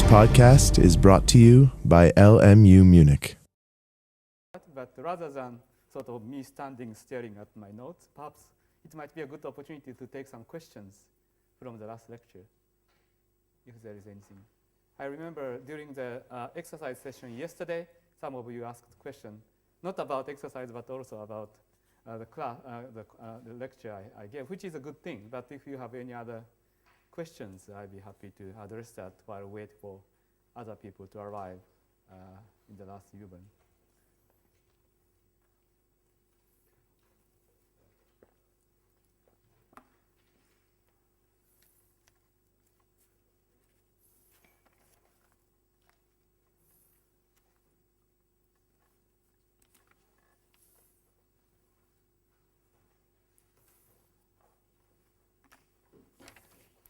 podcast is brought to you by LMU Munich. But rather than sort of me standing staring at my notes, perhaps it might be a good opportunity to take some questions from the last lecture, if there is anything. I remember during the exercise session yesterday, some of you asked questions, not about exercise, but also about the lecture I gave, which is a good thing. But if you have any other questions, I'd be happy to address that while waiting for other people to arrive in the last U-Bahn.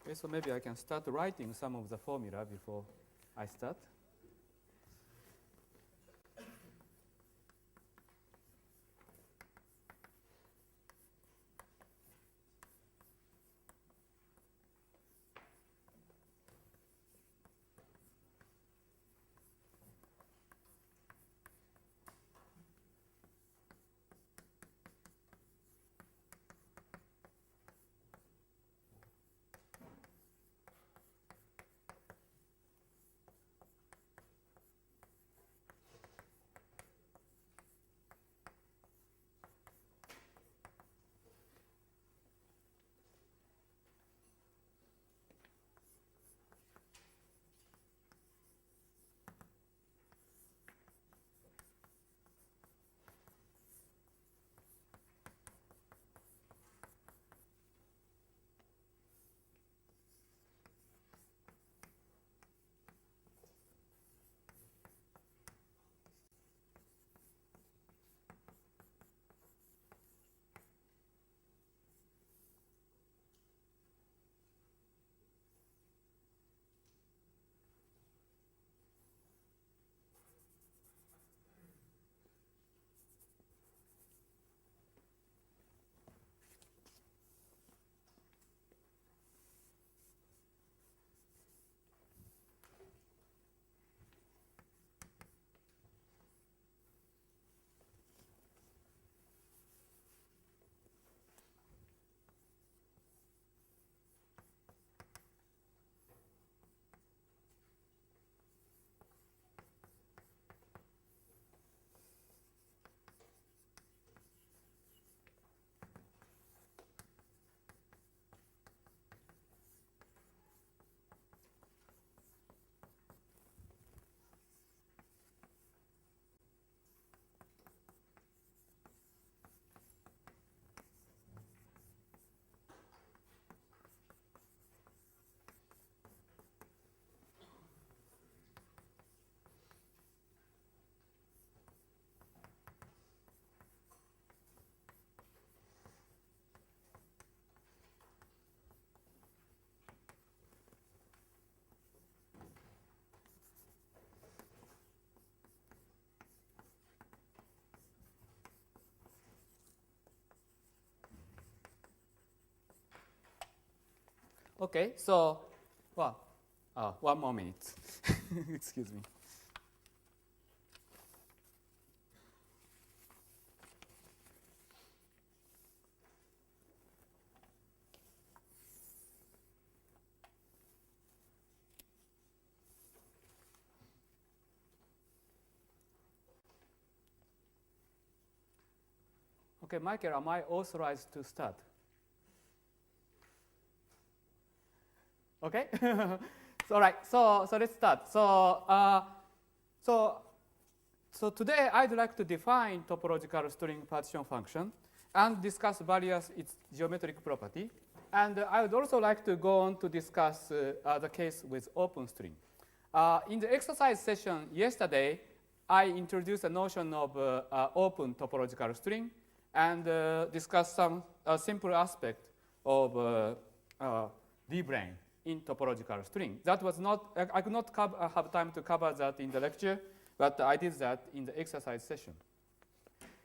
Okay, so maybe I can start writing some of the formula before I start. Okay, so, well, 1 more minute. Excuse me. Okay, Michael, am I authorized to start? Okay, so all right. So let's start. So today I'd like to define topological string partition function and discuss various its geometric property. And I would also like to go on to discuss the case with open string. In the exercise session yesterday, I introduced a notion of open topological string and discussed some simple aspect of D-brane in topological string. That was not, I could not have time to cover that in the lecture, but I did that in the exercise session.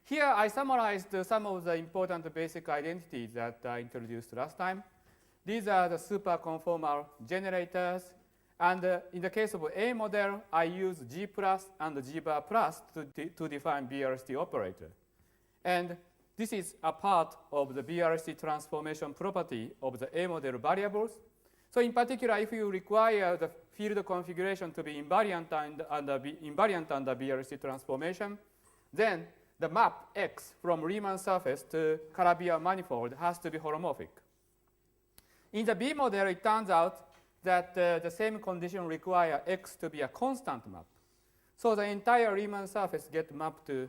Here I summarized some of the important basic identities that I introduced last time. These are the superconformal generators And in the case of A model, I use G plus and G bar plus to define BRST operator. And this is a part of the BRST transformation property of the A model variables. So in particular, if you require the field configuration to be invariant under BRST transformation, then the map X from Riemann surface to Calabi-Yau manifold has to be holomorphic. In the B model, it turns out that the same condition require X to be a constant map. So the entire Riemann surface gets mapped to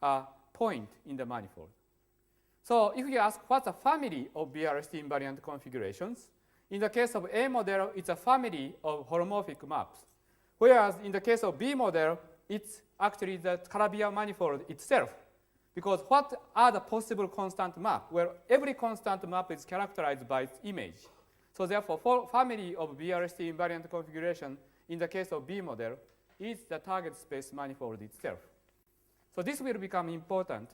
a point in the manifold. So if you ask what's a family of BRST invariant configurations, in the case of A model, it's a family of holomorphic maps. Whereas in the case of B model, it's actually the Calabi-Yau manifold itself. Because what are the possible constant maps? Well, every constant map is characterized by its image. So therefore, for family of BRST invariant configuration, in the case of B model, is the target space manifold itself. So this will become important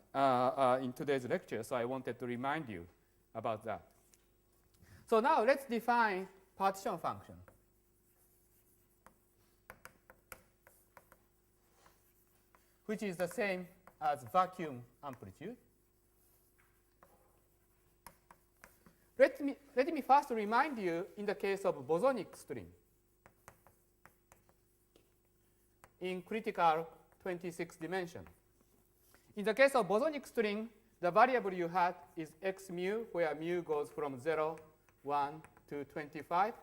in today's lecture, so I wanted to remind you about that. So now let's define partition function. Which is the same as vacuum amplitude. Let me first remind you in the case of bosonic string. In critical 26 dimension. In the case of bosonic string, the variable you had is x mu, where mu goes from 0, 1 to 25.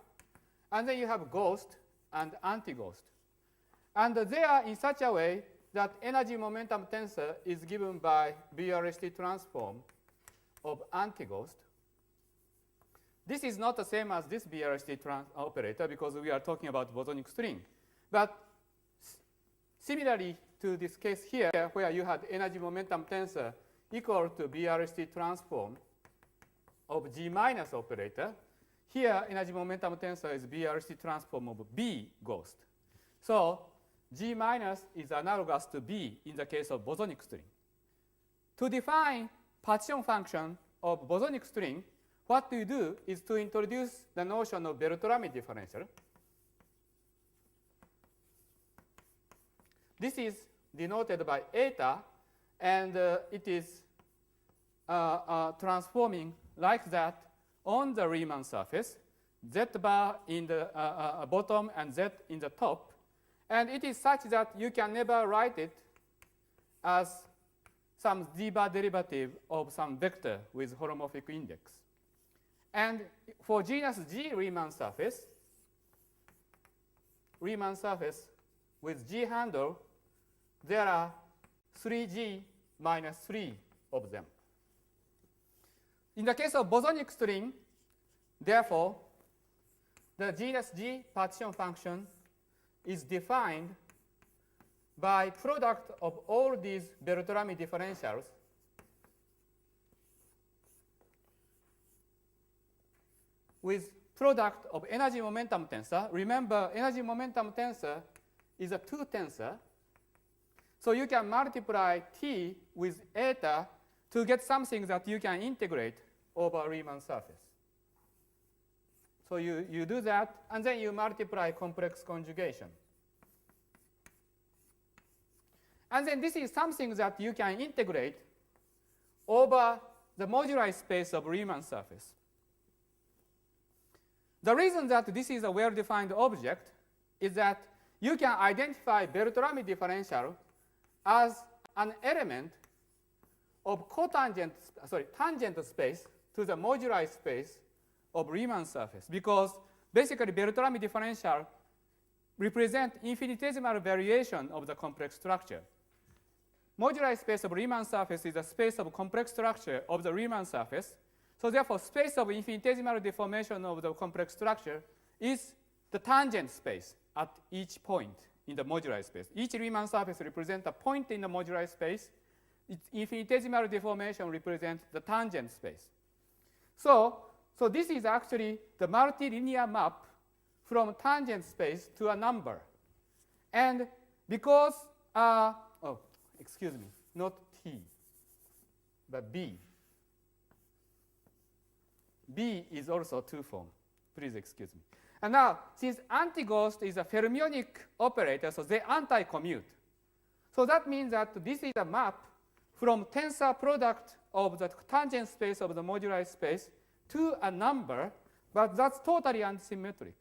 And then you have ghost and anti-ghost. And they are in such a way that energy momentum tensor is given by BRST transform of anti-ghost. This is not the same as this BRST operator because we are talking about bosonic string. But similarly to this case here, where you had energy momentum tensor equal to BRST transform of G minus operator, here energy momentum tensor is BRST transform of B ghost. So G minus is analogous to B in the case of bosonic string. To define partition function of bosonic string, what we do is to introduce the notion of Bertolami differential. This is denoted by eta, and it is transforming like that on the Riemann surface, z bar in the bottom and z in the top. And it is such that you can never write it as some z bar derivative of some vector with holomorphic index. And for genus G Riemann surface with G handle, there are 3G minus 3 of them. In the case of bosonic string, therefore, the genus G partition function is defined by product of all these Bertolami differentials with product of energy momentum tensor. Remember, energy momentum tensor is a 2 tensor. So you can multiply T with eta to get something that you can integrate over Riemann surface. So you do that, and then you multiply complex conjugation. And then this is something that you can integrate over the moduli space of Riemann surface. The reason that this is a well-defined object is that you can identify Bertolami differential as an element of tangent space to the moduli space of Riemann surface, because basically Bertolami differential represent infinitesimal variation of the complex structure. Moduli space of Riemann surface is a space of complex structure of the Riemann surface. So therefore, space of infinitesimal deformation of the complex structure is the tangent space at each point in the moduli space. Each Riemann surface represents a point in the moduli space. Its infinitesimal deformation represents the tangent space. So this is actually the multilinear map from tangent space to a number. And because, excuse me, not T, but B. B is also two-form. Please excuse me. And now, since anti-ghost is a fermionic operator, so they anti-commute. So that means that this is a map from tensor product of the tangent space of the moduli space to a number, but that's totally unsymmetric.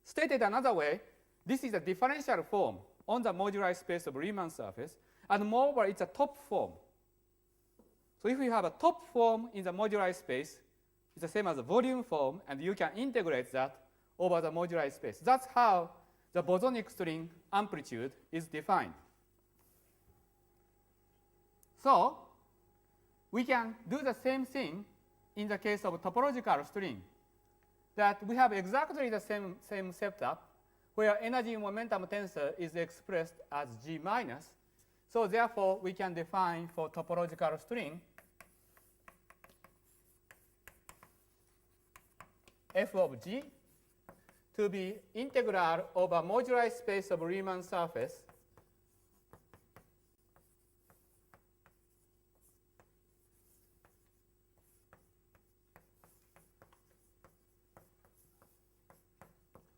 Stated another way, this is a differential form on the moduli space of Riemann surface, and moreover, it's a top form. So if you have a top form in the moduli space, it's the same as a volume form, and you can integrate that over the moduli space. That's how the bosonic string amplitude is defined. So we can do the same thing in the case of topological string, that we have exactly the same setup, where energy momentum tensor is expressed as G minus. So therefore, we can define for topological string f of G to be integral over moduli space of Riemann surface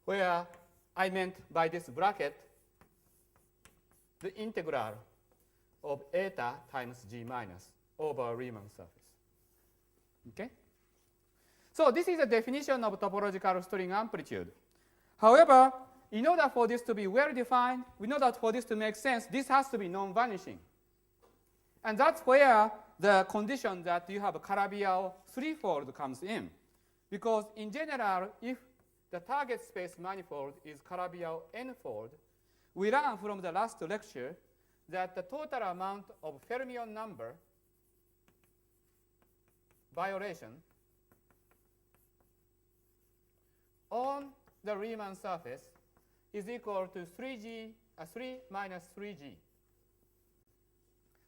where I meant by this bracket the integral of eta times G minus over Riemann surface. Okay? So this is a definition of topological string amplitude. However, in order for this to be well defined, we know that for this to make sense, this has to be non-vanishing. And that's where the condition that you have a Calabi-Yau threefold comes in. Because in general, if the target space manifold is Calabi-Yau n-fold, we learned from the last lecture that the total amount of fermion number violation on the Riemann surface is equal to 3 minus 3g.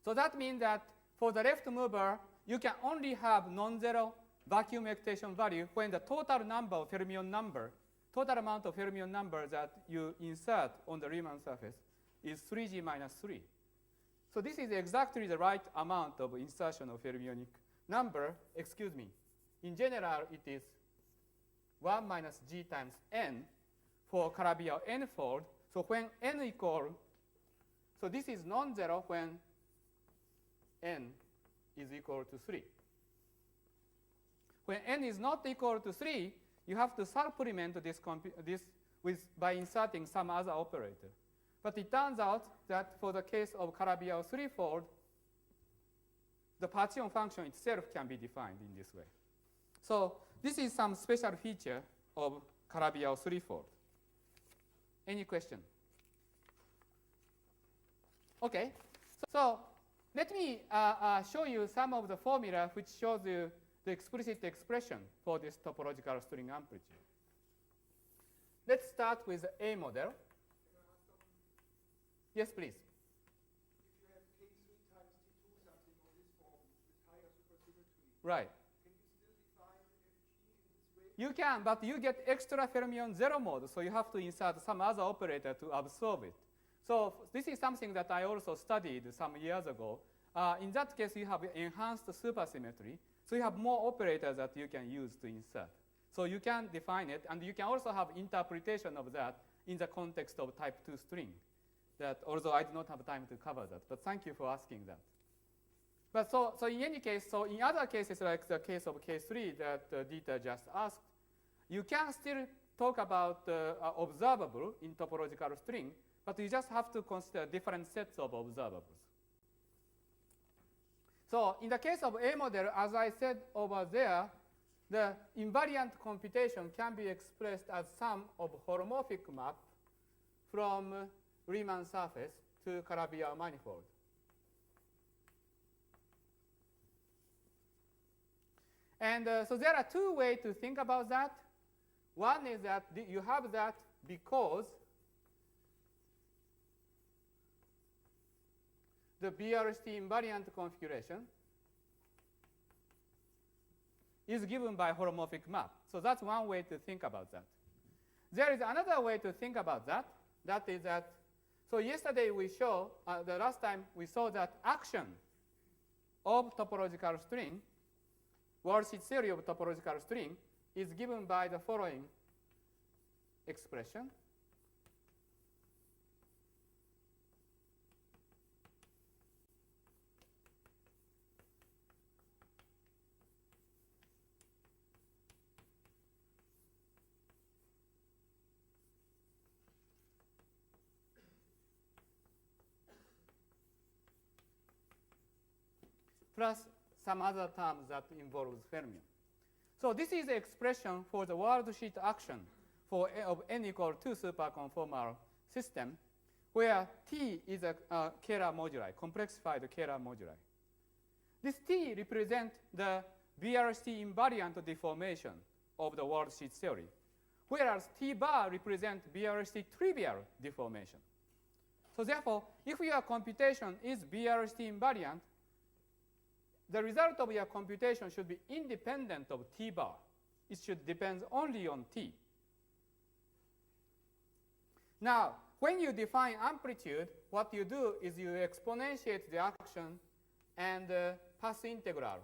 So that means that for the left mover, you can only have non-zero vacuum excitation value when the total number of fermion number, total amount of fermion number that you insert on the Riemann surface is 3g minus 3. So this is exactly the right amount of insertion of fermionic number. Excuse me. In general, it is 1 minus g times n for Calabi-Yau n-fold. So when n equal, so this is non-zero when n is equal to 3. When n is not equal to 3, you have to supplement this by inserting some other operator. But it turns out that for the case of Calabi-Yau threefold, the partition function itself can be defined in this way. So this is some special feature of Calabi-Yau threefold. Any question? Okay. So let me show you some of the formula which shows you the explicit expression for this topological string amplitude. Let's start with the A model. Yes, please. If you have K3 times T2 something on this form with higher supersymmetry, Right. can you still define FG in this way? You can, but you get extra fermion zero mode, so you have to insert some other operator to absorb it. So this is something that I also studied some years ago. In that case, you have enhanced supersymmetry, so you have more operators that you can use to insert. So you can define it, and you can also have interpretation of that in the context of type 2 string. That, although I do not have time to cover that, but thank you for asking that. But so in any case, so in other cases like the case of K3 that Dieter just asked, you can still talk about observable in topological string, but you just have to consider different sets of observables. So in the case of A model, as I said over there, the invariant computation can be expressed as sum of holomorphic map from Riemann surface to Calabi-Yau manifold. And so there are two ways to think about that. One is that you have that because the BRST invariant configuration is given by holomorphic map. So that's one way to think about that. There is another way to think about that. That is that, so yesterday we showed, the last time we saw that action of topological string, Walsh's theory of topological string, is given by the following expression. Plus some other terms that involves fermion. So this is the expression for the worldsheet action for of n equal to superconformal system, where T is a Kähler moduli, complexified Kähler moduli. This T represents the BRST invariant deformation of the worldsheet theory, whereas T bar represents BRST trivial deformation. So therefore, if your computation is BRST invariant, the result of your computation should be independent of T bar. It should depend only on T. Now, when you define amplitude, what you do is you exponentiate the action and path integral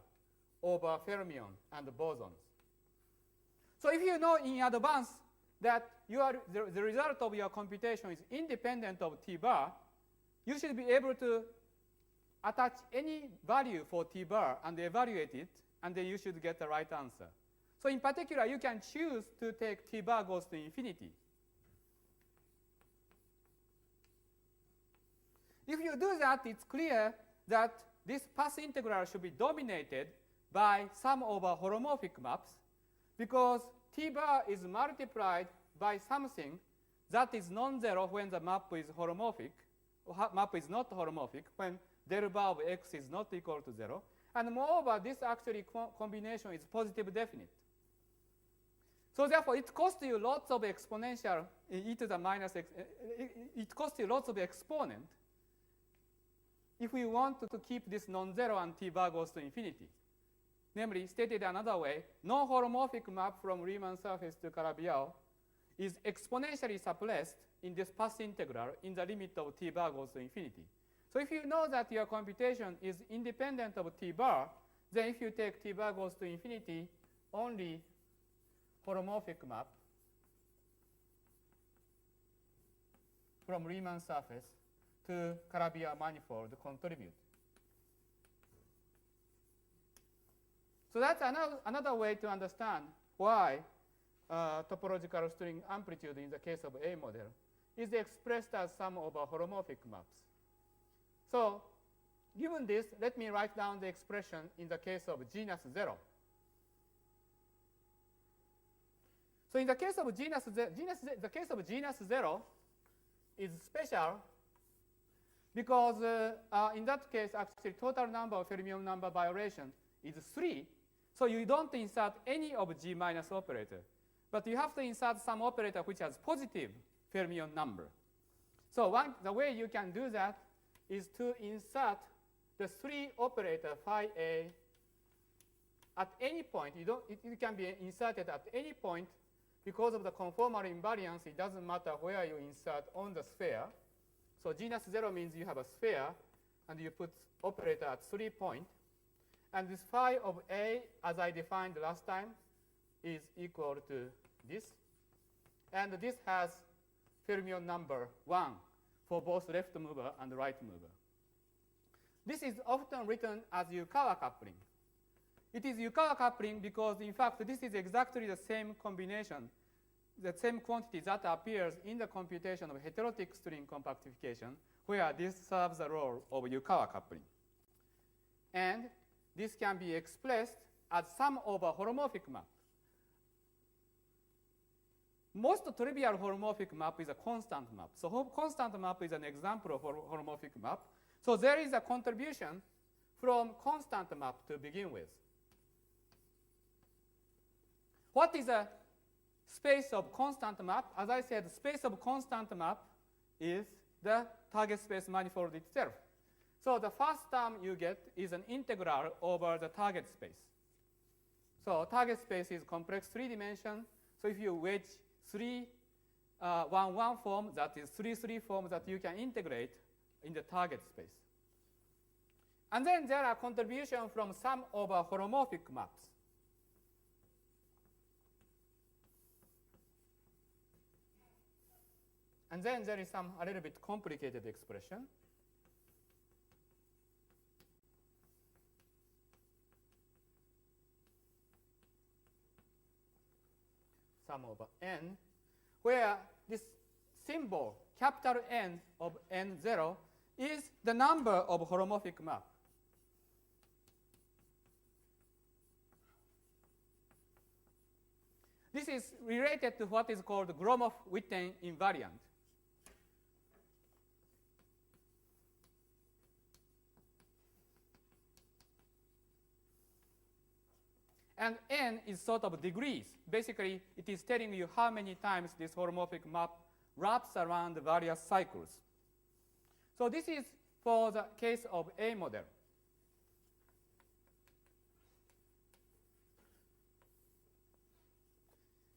over fermion and bosons. So if you know in advance that the result of your computation is independent of T bar, you should be able to attach any value for T bar and evaluate it, and then you should get the right answer. So in particular, you can choose to take T bar goes to infinity. If you do that, it's clear that this path integral should be dominated by sum over holomorphic maps, because T bar is multiplied by something that is non-zero when the map is holomorphic, or map is not holomorphic, when del bar of x is not equal to 0. And moreover, this actually combination is positive definite. So therefore, it costs you lots of exponential e to the minus x. It costs you lots of exponent if we want to keep this non-zero and T bar goes to infinity. Namely, stated another way, non-holomorphic map from Riemann surface to Calabi-Yau is exponentially suppressed in this path integral in the limit of T bar goes to infinity. So if you know that your computation is independent of T bar, then if you take T bar goes to infinity, only holomorphic map from Riemann surface to Calabi-Yau manifold contribute. So that's another way to understand why topological string amplitude in the case of A model is expressed as sum over holomorphic maps. So given this, let me write down the expression in the case of genus 0. So in the case of the case of genus 0 is special because in that case, actually, total number of fermion number violation is 3. So you don't insert any of G minus operator, but you have to insert some operator which has positive fermion number. So the way you can do that is to insert the 3 operator phi a at any point. It can be inserted at any point because of the conformal invariance. It doesn't matter where you insert on the sphere. So genus 0 means you have a sphere, and you put operator at 3 points. And this phi of a, as I defined last time, is equal to this. And this has fermion number 1 for both left mover and right mover. This is often written as Yukawa coupling. It is Yukawa coupling because, in fact, this is exactly the same combination, the same quantity that appears in the computation of heterotic string compactification, where this serves the role of Yukawa coupling. And this can be expressed as sum over holomorphic map. Most trivial holomorphic map is a constant map. So constant map is an example of holomorphic map. So there is a contribution from constant map to begin with. What is a space of constant map? As I said, space of constant map is the target space manifold itself. So the first term you get is an integral over the target space. So target space is complex 3 dimension. So if you wedge 3 1 form, that is 3 form that you can integrate in the target space. And then there are contributions from sum over holomorphic maps. And then there is some a little bit complicated expression. Sum over n, where this symbol, capital N of n0, is the number of holomorphic map. This is related to what is called Gromov-Witten invariant. And n is sort of degrees. Basically, it is telling you how many times this holomorphic map wraps around the various cycles. So this is for the case of A model.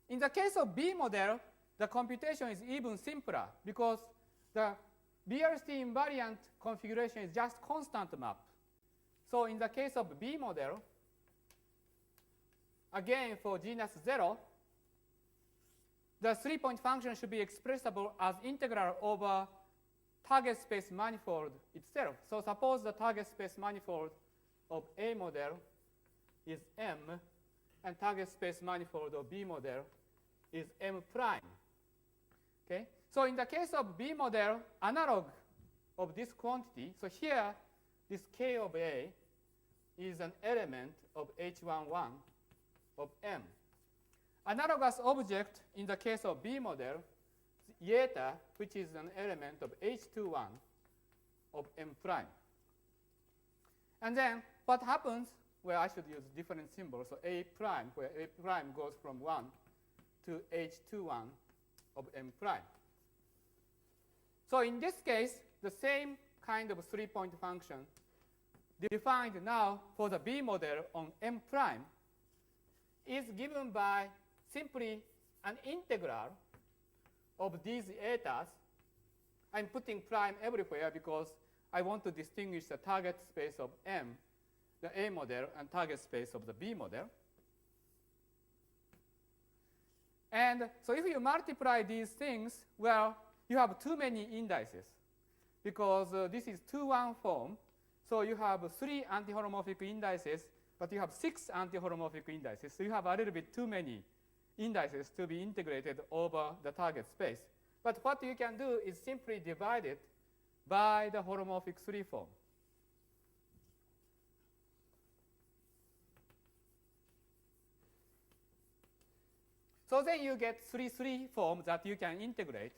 In the case of B model, the computation is even simpler because the BRST invariant configuration is just constant map. So in the case of B model, again for genus 0, the 3-point function should be expressible as integral over target space manifold itself. So suppose the target space manifold of A model is M, and target space manifold of B model is M prime. Okay? So in the case of B model, analog of this quantity, so here this K of A is an element of H11 of M. Analogous object in the case of B model, eta, which is an element of H21 of M prime. And then what happens, well, I should use different symbols. So A prime, where A prime goes from 1 to H21 of M prime. So in this case, the same kind of 3-point function defined now for the B model on M prime is given by simply an integral of these etas. I'm putting prime everywhere because I want to distinguish the target space of M, the A model, and target space of the B model. And so if you multiply these things, well, you have too many indices because this is 2-1 form. So you have 3 antiholomorphic indices, but you have 6 antiholomorphic indices. So you have a little bit too many indices to be integrated over the target space. But what you can do is simply divide it by the holomorphic 3 form. So then you get 3 forms that you can integrate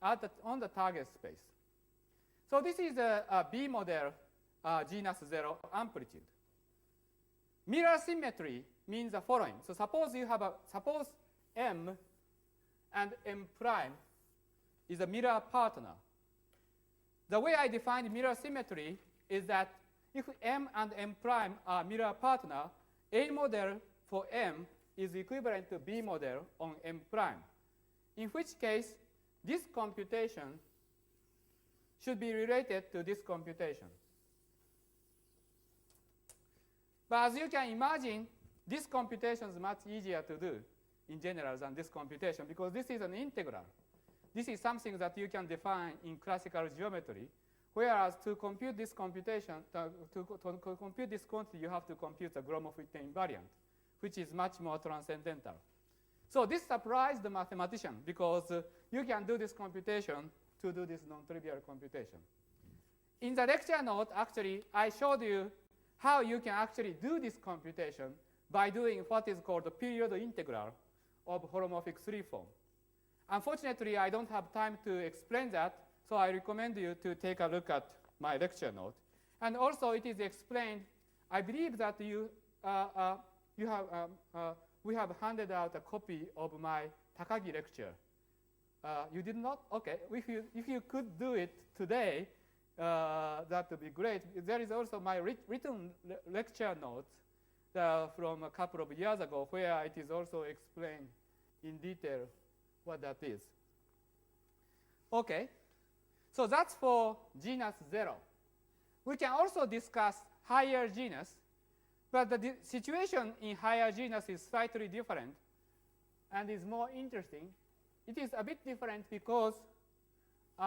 on the target space. So this is a B model genus 0 amplitude. Mirror symmetry means the following. So suppose you have suppose M and M prime is a mirror partner. The way I define mirror symmetry is that if M and M prime are mirror partner, A model for M is equivalent to B model on M prime, in which case this computation should be related to this computation. But as you can imagine, this computation is much easier to do in general than this computation because this is an integral. This is something that you can define in classical geometry, whereas to compute this computation, to compute this quantity, you have to compute the Gromov-Witten invariant, which is much more transcendental. So this surprised the mathematician because you can do this computation to do this non-trivial computation. In the lecture note, actually, I showed you how you can actually do this computation by doing what is called the period integral of holomorphic 3 form. Unfortunately, I don't have time to explain that, so I recommend you to take a look at my lecture note. And also, it is explained, I believe that we have handed out a copy of my Takagi lecture. You did not? Okay. If you could do it today, that would be great. There is also my written lecture notes from a couple of years ago where it is also explained in detail what that is. Okay. So that's for genus 0. We can also discuss higher genus, but the situation in higher genus is slightly different and is more interesting. It is a bit different because so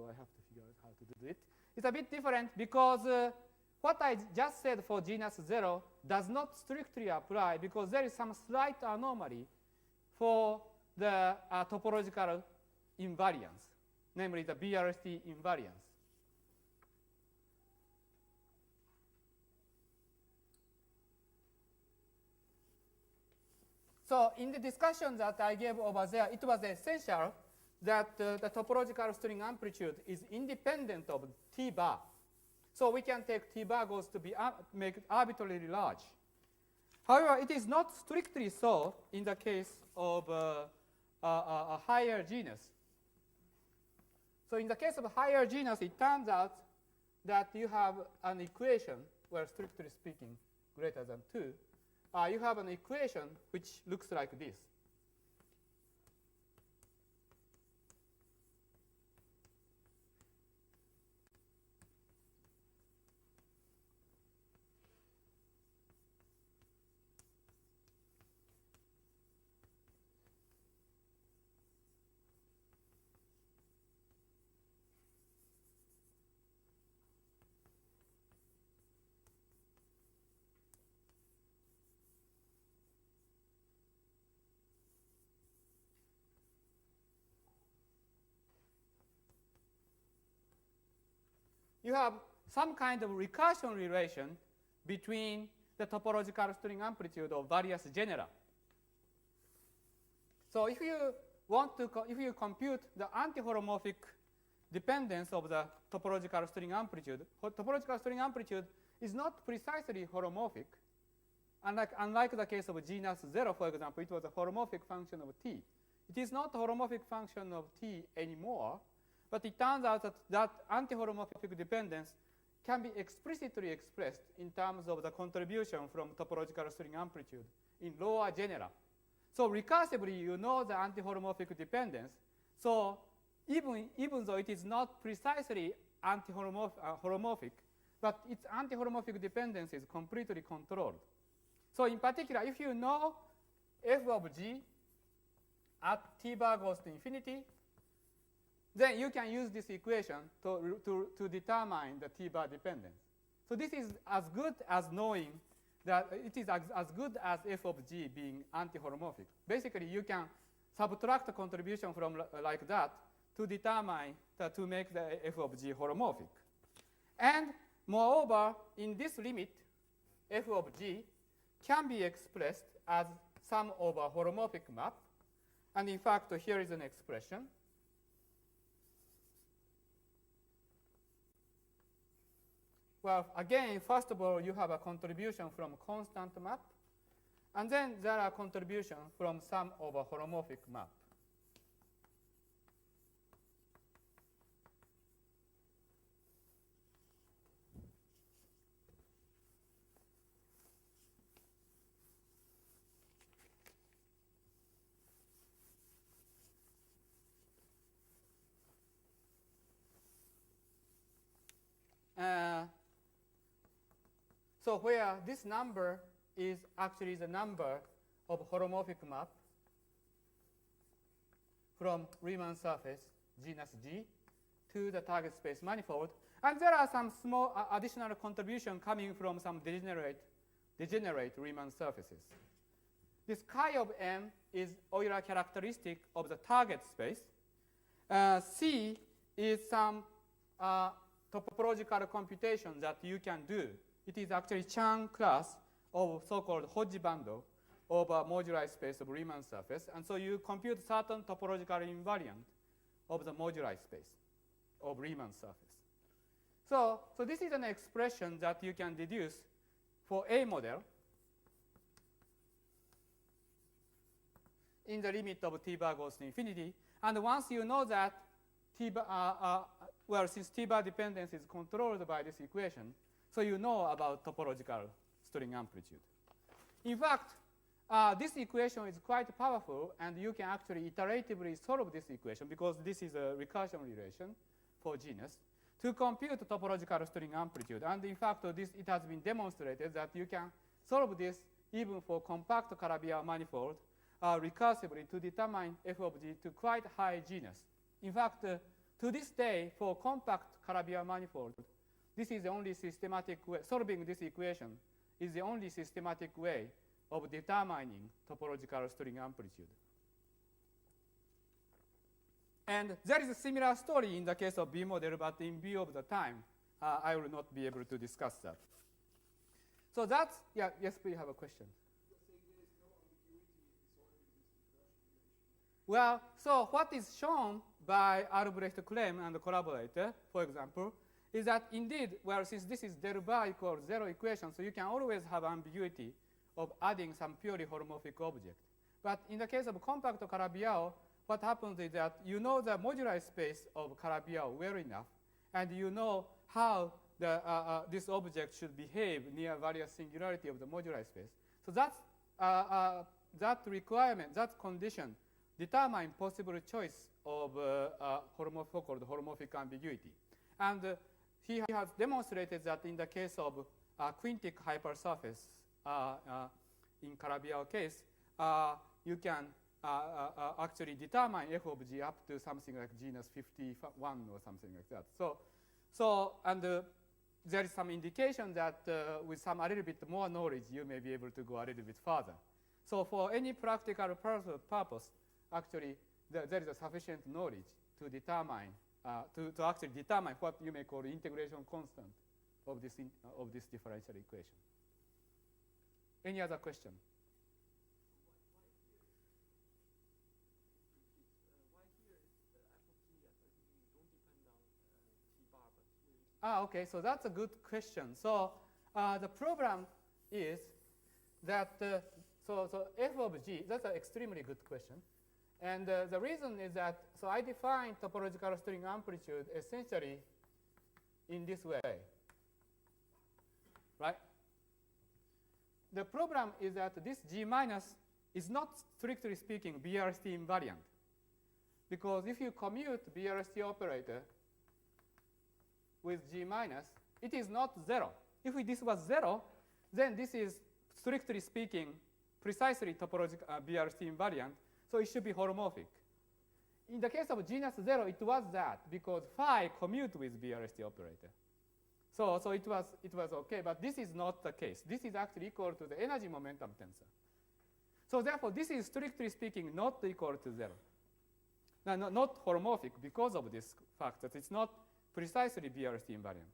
I have to figure out how to do it. It's a bit different because what I just said for genus 0 does not strictly apply because there is some slight anomaly for the topological invariance, namely the BRST invariance. So in the discussion that I gave over there, it was essential that the topological string amplitude is independent of T bar. So we can take T bar goes to be make it arbitrarily large. However, it is not strictly so in the case of a higher genus. So in the case of a higher genus, it turns out that you have an equation where, strictly speaking, greater than 2. You have an equation which looks like this. You have some kind of recursion relation between the topological string amplitude of various genera. So if you want to, if you compute the anti-holomorphic dependence of the topological string amplitude is not precisely holomorphic. Unlike the case of genus 0, for example, it was a holomorphic function of T. It is not a holomorphic function of T anymore. But it turns out that anti-holomorphic dependence can be explicitly expressed in terms of the contribution from topological string amplitude in lower genera. So recursively, you know the anti-holomorphic dependence. So even though it is not precisely anti-holomorphic, but its anti-holomorphic dependence is completely controlled. So in particular, if you know f of g at t bar goes to infinity, then you can use this equation to determine the T bar dependence. So this is as good as knowing that it is as good as f of g being anti-holomorphic. Basically, you can subtract the contribution from like that to determine, to make the f of g holomorphic. And moreover, in this limit, f of g can be expressed as sum over holomorphic map. And in fact, here is an expression. Well, again, first of all, you have a contribution from constant map. And then there are contributions from sum over holomorphic map. So where this number is actually the number of holomorphic map from Riemann surface genus G to the target space manifold. And there are some small additional contribution coming from some degenerate Riemann surfaces. This chi of m is Euler characteristic of the target space. C is some topological computation that you can do. It is actually Chern class of so-called Hodge bundle of a moduli space of Riemann surface. And so you compute certain topological invariant of the moduli space of Riemann surface. So this is an expression that you can deduce for a model in the limit of t bar goes to infinity. And once you know that t bar, well, since t bar dependence is controlled by this equation, so you know about topological string amplitude. In fact, this equation is quite powerful, and you can actually iteratively solve this equation because this is a recursion relation for genus to compute topological string amplitude. And in fact, it has been demonstrated that you can solve this even for compact Calabi-Yau manifold. recursively to determine f of g to quite high genus. In fact, to this day, for compact Calabi-Yau manifold, this is the only systematic way, solving this equation is the only systematic way of determining topological string amplitude. And there is a similar story in the case of B model, but in view of the time, I will not be able to discuss that. So that's, yeah, yes, please have a question. Well, so what is shown by Albrecht claim and the collaborator, for example, is that indeed, well, since this is del bar equals 0 equation, so you can always have ambiguity of adding some purely holomorphic object. But in the case of compact Calabi-Yau, what happens is that you know the moduli space of Calabi-Yau well enough, and you know how the, this object should behave near various singularity of the moduli space. So that's, that requirement, that condition, determine possible choice of so-called holomorphic ambiguity. And he has demonstrated that in the case of quintic hypersurface in Calabi-Yau case, you can actually determine f of g up to something like genus 51 or something like that. And there is some indication that with some a little bit more knowledge, you may be able to go a little bit further. So for any practical purpose, actually, there is a sufficient knowledge to determine, to actually determine what you may call the integration constant of this differential equation. Any other question? Okay, so that's a good question. So the problem is that, so f of g, that's an extremely good question. And the reason is that, so I define topological string amplitude essentially in this way, right? The problem is that this g minus is not, strictly speaking, BRST invariant. Because if you commute BRST operator with g minus, it is not 0. If this was 0, then this is, strictly speaking, precisely topological BRST invariant, so it should be holomorphic. In the case of genus 0, it was that because phi commute with BRST operator. So it was okay, but this is not the case. This is actually equal to the energy momentum tensor. So therefore, this is strictly speaking not equal to 0. No, not holomorphic because of this fact that it's not precisely BRST invariant.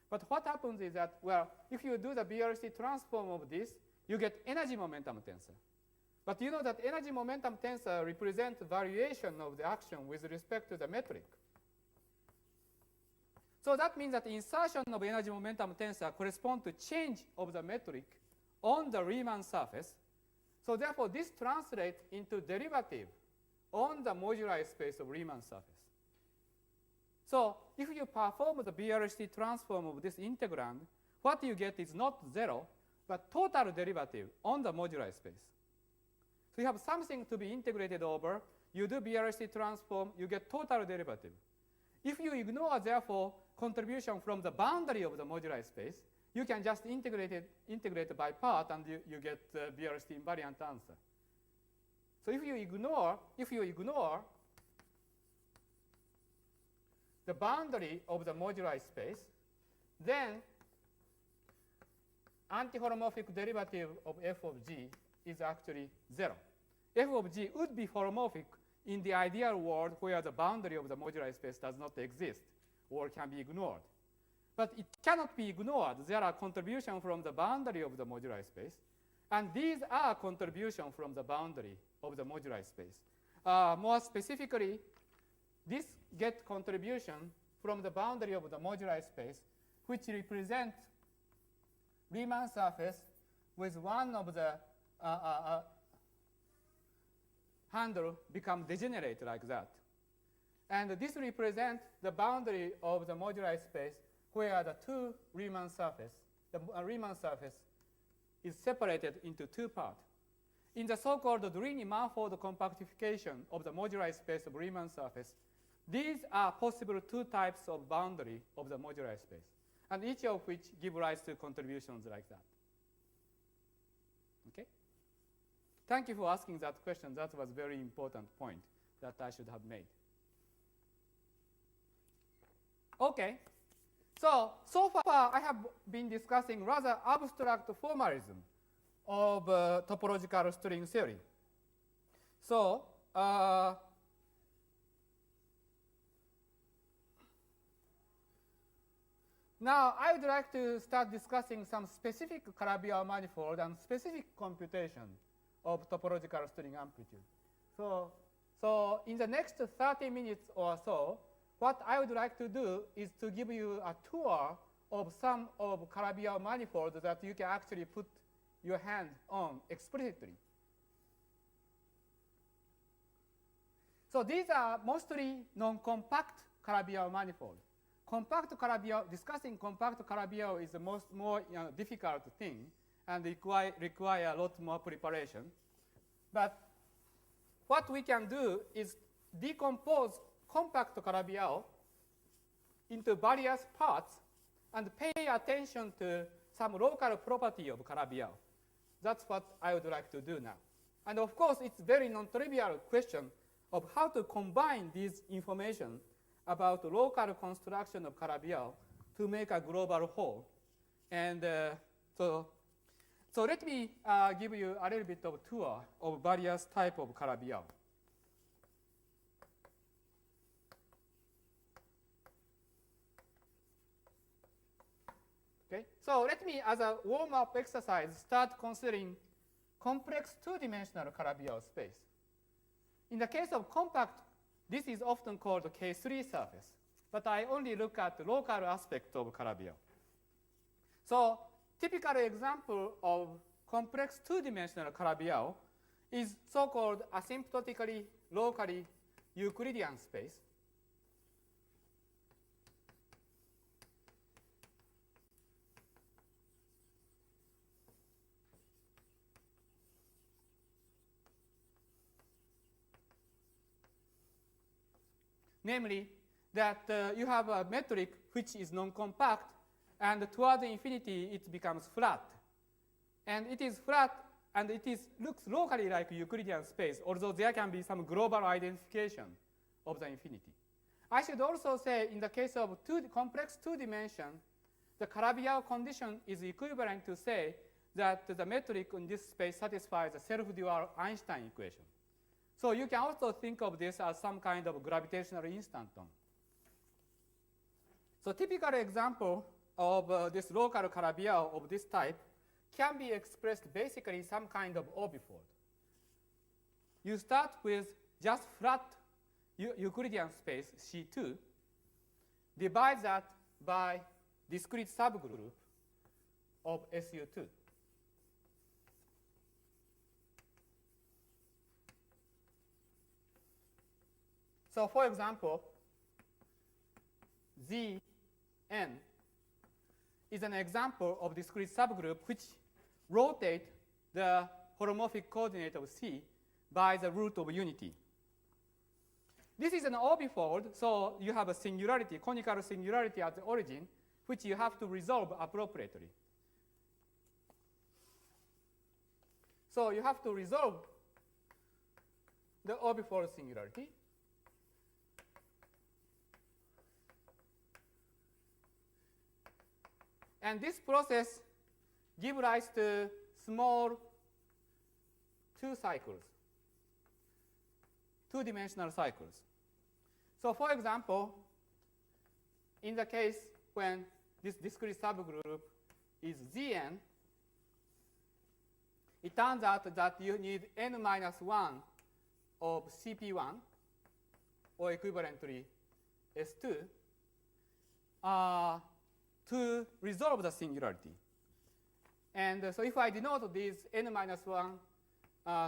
But what happens is that, well, if you do the BRST transform of this, you get energy momentum tensor. But you know that energy momentum tensor represents variation of the action with respect to the metric. So that means that insertion of energy momentum tensor corresponds to change of the metric on the Riemann surface. So therefore, this translates into derivative on the moduli space of Riemann surface. So if you perform the BRST transform of this integrand, what you get is not 0, but total derivative on the moduli space. So you have something to be integrated over. You do BRST transform, you get total derivative. If you ignore, therefore, contribution from the boundary of the moduli space, you can just integrate by part, and you get BRST invariant answer. So if you ignore the boundary of the moduli space, then anti-holomorphic derivative of f of g is actually 0. F of g would be holomorphic in the ideal world where the boundary of the moduli space does not exist or can be ignored. But it cannot be ignored. There are contributions from the boundary of the moduli space, and these are contributions from the boundary of the moduli space. More specifically, this get contribution from the boundary of the moduli space, which represent Riemann surface with one of the handle become degenerate like that. And this represents the boundary of the moduli space where the two Riemann surface, the Riemann surface is separated into two parts. In the so-called Drini-Manifold compactification of the moduli space of Riemann surface, these are possible two types of boundary of the moduli space, and each of which give rise to contributions like that. Okay? Thank you for asking that question. That was a very important point that I should have made. Okay. So far I have been discussing rather abstract formalism of topological string theory. So now I would like to start discussing some specific Calabi-Yau manifold and specific computation of topological string amplitude. So in the next 30 minutes or so, what I would like to do is to give you a tour of some of Calabi-Yau manifolds that you can actually put your hand on explicitly. So these are mostly non-compact Calabi-Yau manifold. Compact Calabi-Yau, discussing compact Calabi-Yau is the more difficult thing and require a lot more preparation. But what we can do is decompose compact Calabi-Yau into various parts and pay attention to some local property of Calabi-Yau. That's what I would like to do now. And of course, it's very non-trivial question of how to combine this information about the local construction of Calabi-Yau to make a global whole. And so let me give you a little bit of tour of various types of Calabi-Yau. Okay, so let me, as a warm-up exercise, start considering complex two-dimensional Calabi-Yau space. In the case of compact, this is often called the K3 surface, but I only look at the local aspect of Calabi-Yau. So typical example of complex two-dimensional Calabi-Yau is so-called asymptotically locally Euclidean space. Namely, that you have a metric which is non-compact, and toward infinity it becomes flat. And it is flat, and it looks locally like Euclidean space, although there can be some global identification of the infinity. I should also say, in the case of complex two-dimension, the Calabi-Yau condition is equivalent to say that the metric in this space satisfies the self-dual Einstein equation. So you can also think of this as some kind of gravitational instanton. So typical example of this local Calabi-Yau of this type can be expressed basically in some kind of orbifold. You start with just flat Euclidean space C2, divide that by discrete subgroup of SU2. So for example, Zn is an example of discrete subgroup which rotate the holomorphic coordinate of C by the root of unity. This is an orbifold, so you have a singularity, conical singularity at the origin, which you have to resolve appropriately. So you have to resolve the orbifold singularity. And this process gives rise to small two cycles, two-dimensional cycles. So for example, in the case when this discrete subgroup is Zn, it turns out that you need n-1 of Cp1, or equivalently S2, to resolve the singularity. And so if I denote these n-1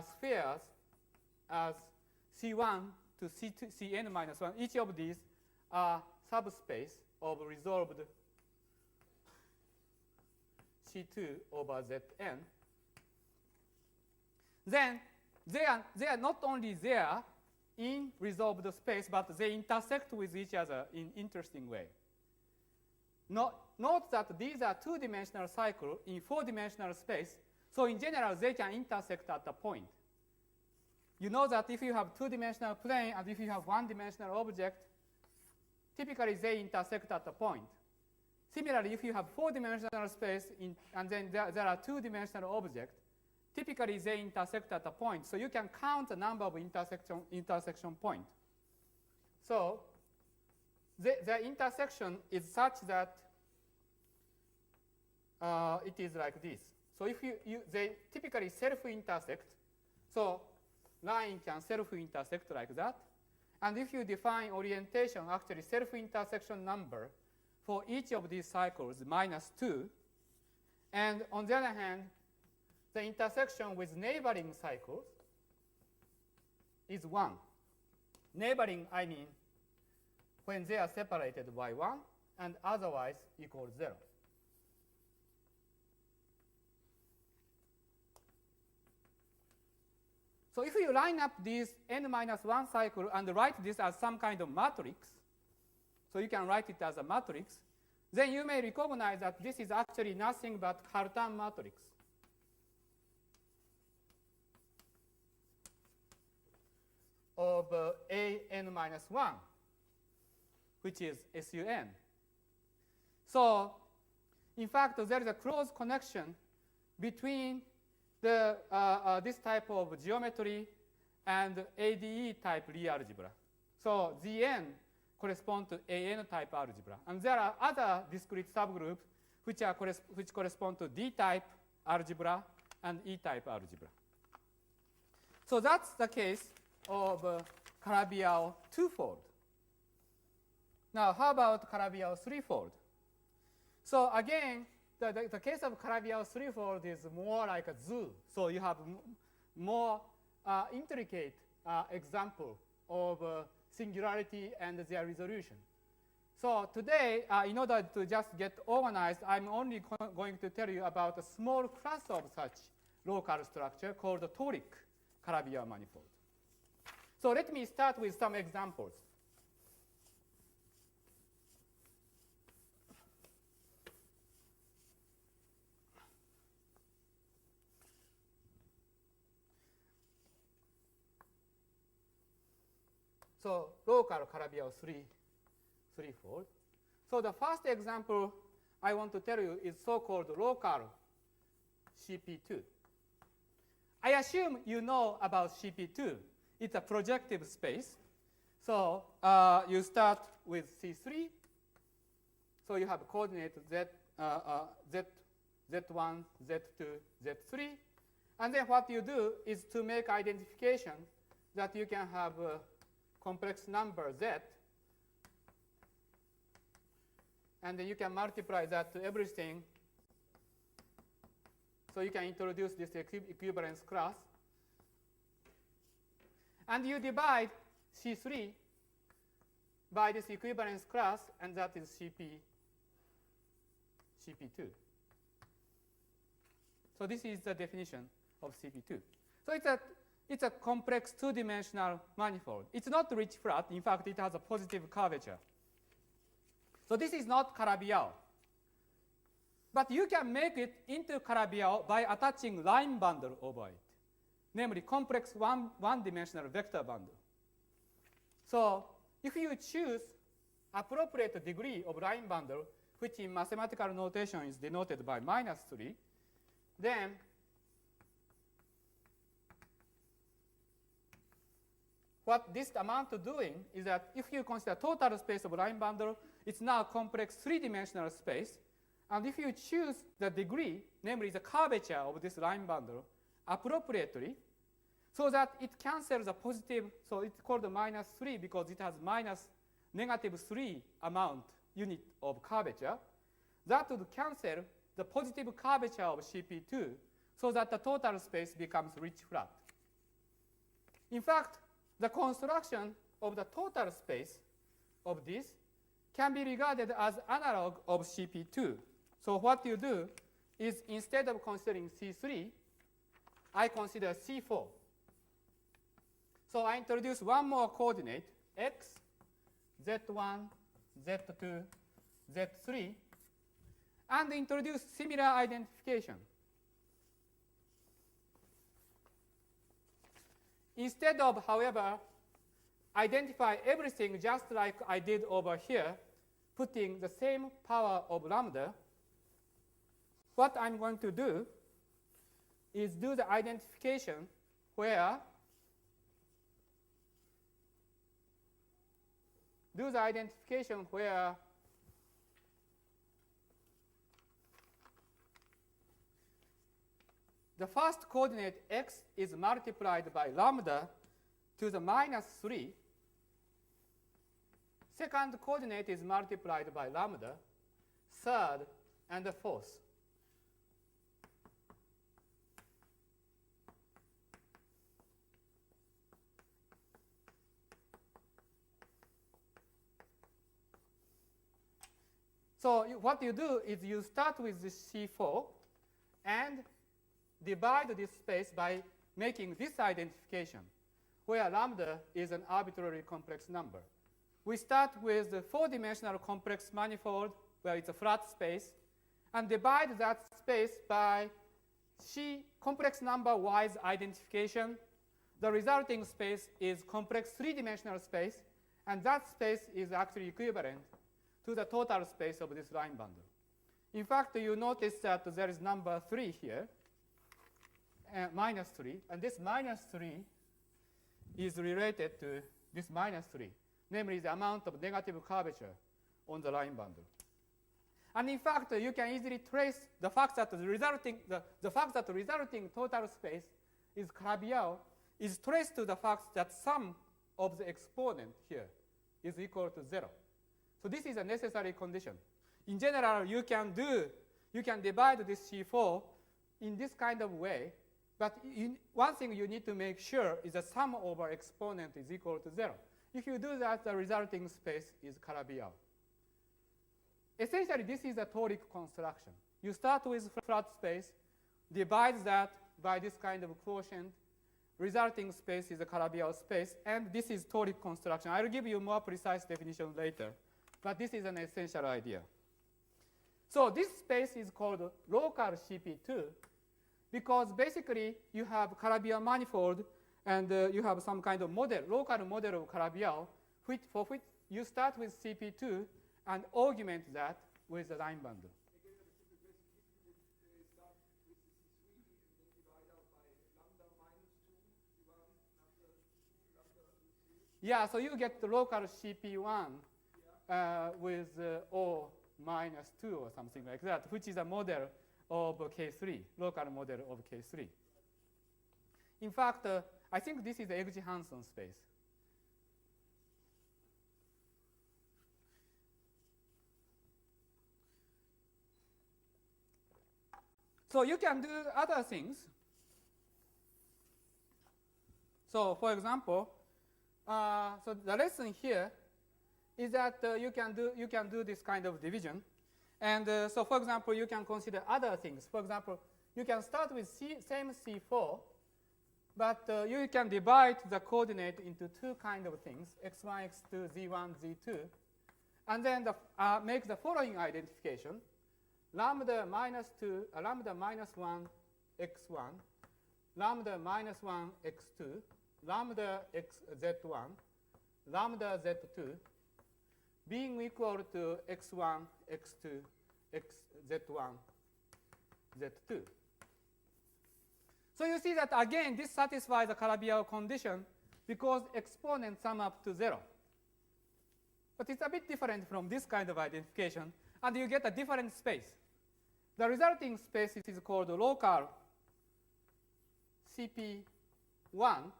spheres as C1 to C2, Cn-1, each of these are subspace of resolved C2 over Zn, then they are not only there in resolved space, but they intersect with each other in interesting way. Note that these are two-dimensional cycles in four-dimensional space, so in general they can intersect at a point. you know that if you have two-dimensional plane and if you have one-dimensional object, typically they intersect at a point. Similarly, if you have four-dimensional space and then there are two-dimensional objects, typically they intersect at a point. So you can count the number of intersection points. So the intersection is such that it is like this. So if they typically self-intersect, so line can self-intersect like that. And if you define orientation, actually self-intersection number for each of these cycles -2. And on the other hand, the intersection with neighboring cycles is 1. Neighboring, I mean, when they are separated by 1 and otherwise equals 0. So if you line up these n-1 cycle and write this as some kind of matrix, so you can write it as a matrix, then you may recognize that this is actually nothing but Cartan matrix. Of an-1, which is SUN. So in fact, there is a close connection between this type of geometry and ADE type Lie algebra. So Zn correspond to AN type algebra. And there are other discrete subgroups which correspond to D type algebra and E type algebra. So that's the case of Calabi-Yau twofold. Now, how about Calabi-Yau threefold? So again, the case of Calabi-Yau threefold is more like a zoo. So you have more intricate example of singularity and their resolution. So today, in order to just get organized, I'm only going to tell you about a small class of such local structure called the Toric Calabi-Yau manifold. So let me start with some examples. So local Calabi-Yau threefold. So the first example I want to tell you is so-called local CP2. I assume you know about CP2. It's a projective space. So you start with C3. So you have coordinate Z1, Z2, Z3. And then what you do is to make identification that you can have a complex number Z. And then you can multiply that to everything. So you can introduce this equivalence class. And you divide C3 by this equivalence class, and that is CP2. So this is the definition of CP2. So it's a complex two-dimensional manifold. It's not rich flat. In fact, it has a positive curvature. So this is not Calabi-Yau. But you can make it into Calabi-Yau by attaching line bundle over it, namely complex one-dimensional vector bundle. So if you choose appropriate degree of line bundle, which in mathematical notation is denoted by -3, then what this amount to doing is that if you consider total space of line bundle, it's now a complex three-dimensional space. And if you choose the degree, namely the curvature of this line bundle, appropriately, so that it cancels a positive, so it's called a -3 because it has -3 amount unit of curvature, that would cancel the positive curvature of CP2 so that the total space becomes rich flat. In fact, the construction of the total space of this can be regarded as analog of CP2. So what you do is instead of considering C3, I consider C4. So I introduce one more coordinate, X, Z1, Z2, Z3, and introduce similar identification. Instead of, however, identify everything just like I did over here, putting the same power of lambda, what I'm going to do is do the identification where the first coordinate x is multiplied by lambda to the -3. Second coordinate is multiplied by lambda, third and the fourth. So what you do is you start with this C4 and divide this space by making this identification, where lambda is an arbitrarily complex number. We start with the 4-dimensional complex manifold, where it's a flat space, and divide that space by C complex number wise identification. The resulting space is complex 3-dimensional space, and that space is actually equivalent to the total space of this line bundle. In fact, you notice that there is number 3 here, -3, and this -3 is related to this -3, namely the amount of negative curvature on the line bundle. And in fact, you can easily trace the fact that the resulting total space is Calabi-Yau is traced to the fact that sum of the exponent here is equal to 0. So this is a necessary condition. In general, you can divide this C4 in this kind of way, but one thing you need to make sure is the sum over exponent is equal to 0. If you do that, the resulting space is Calabi-Yau. Essentially, this is a toric construction. You start with flat space, divide that by this kind of quotient. Resulting space is a Calabi-Yau space, and this is toric construction. I will give you more precise definition later, but this is an essential idea. So this space is called local CP2 because basically you have Calabi-Yau manifold and you have some kind of model, local model of Calabi-Yau, for which you start with CP2 and augment that with the line bundle. Yeah, so you get the local CP1 with O -2 or something like that, which is a model of K3, local model of K3. In fact, I think this is the Egge-Hansen space. So you can do other things. So for example, so the lesson here is that you can do this kind of division. And so for example, you can consider other things. For example, you can start with same C4, but you can divide the coordinate into two kind of things, x1, x2, z1, z2, and then make the following identification. Lambda -2, lambda -1 x1, lambda -1 x2, lambda z1, lambda z2, being equal to x1, x2, z1, z2. So you see that again, this satisfies the Calabi-Yau condition because exponents sum up to 0. But it's a bit different from this kind of identification, and you get a different space. The resulting space is called local CP1,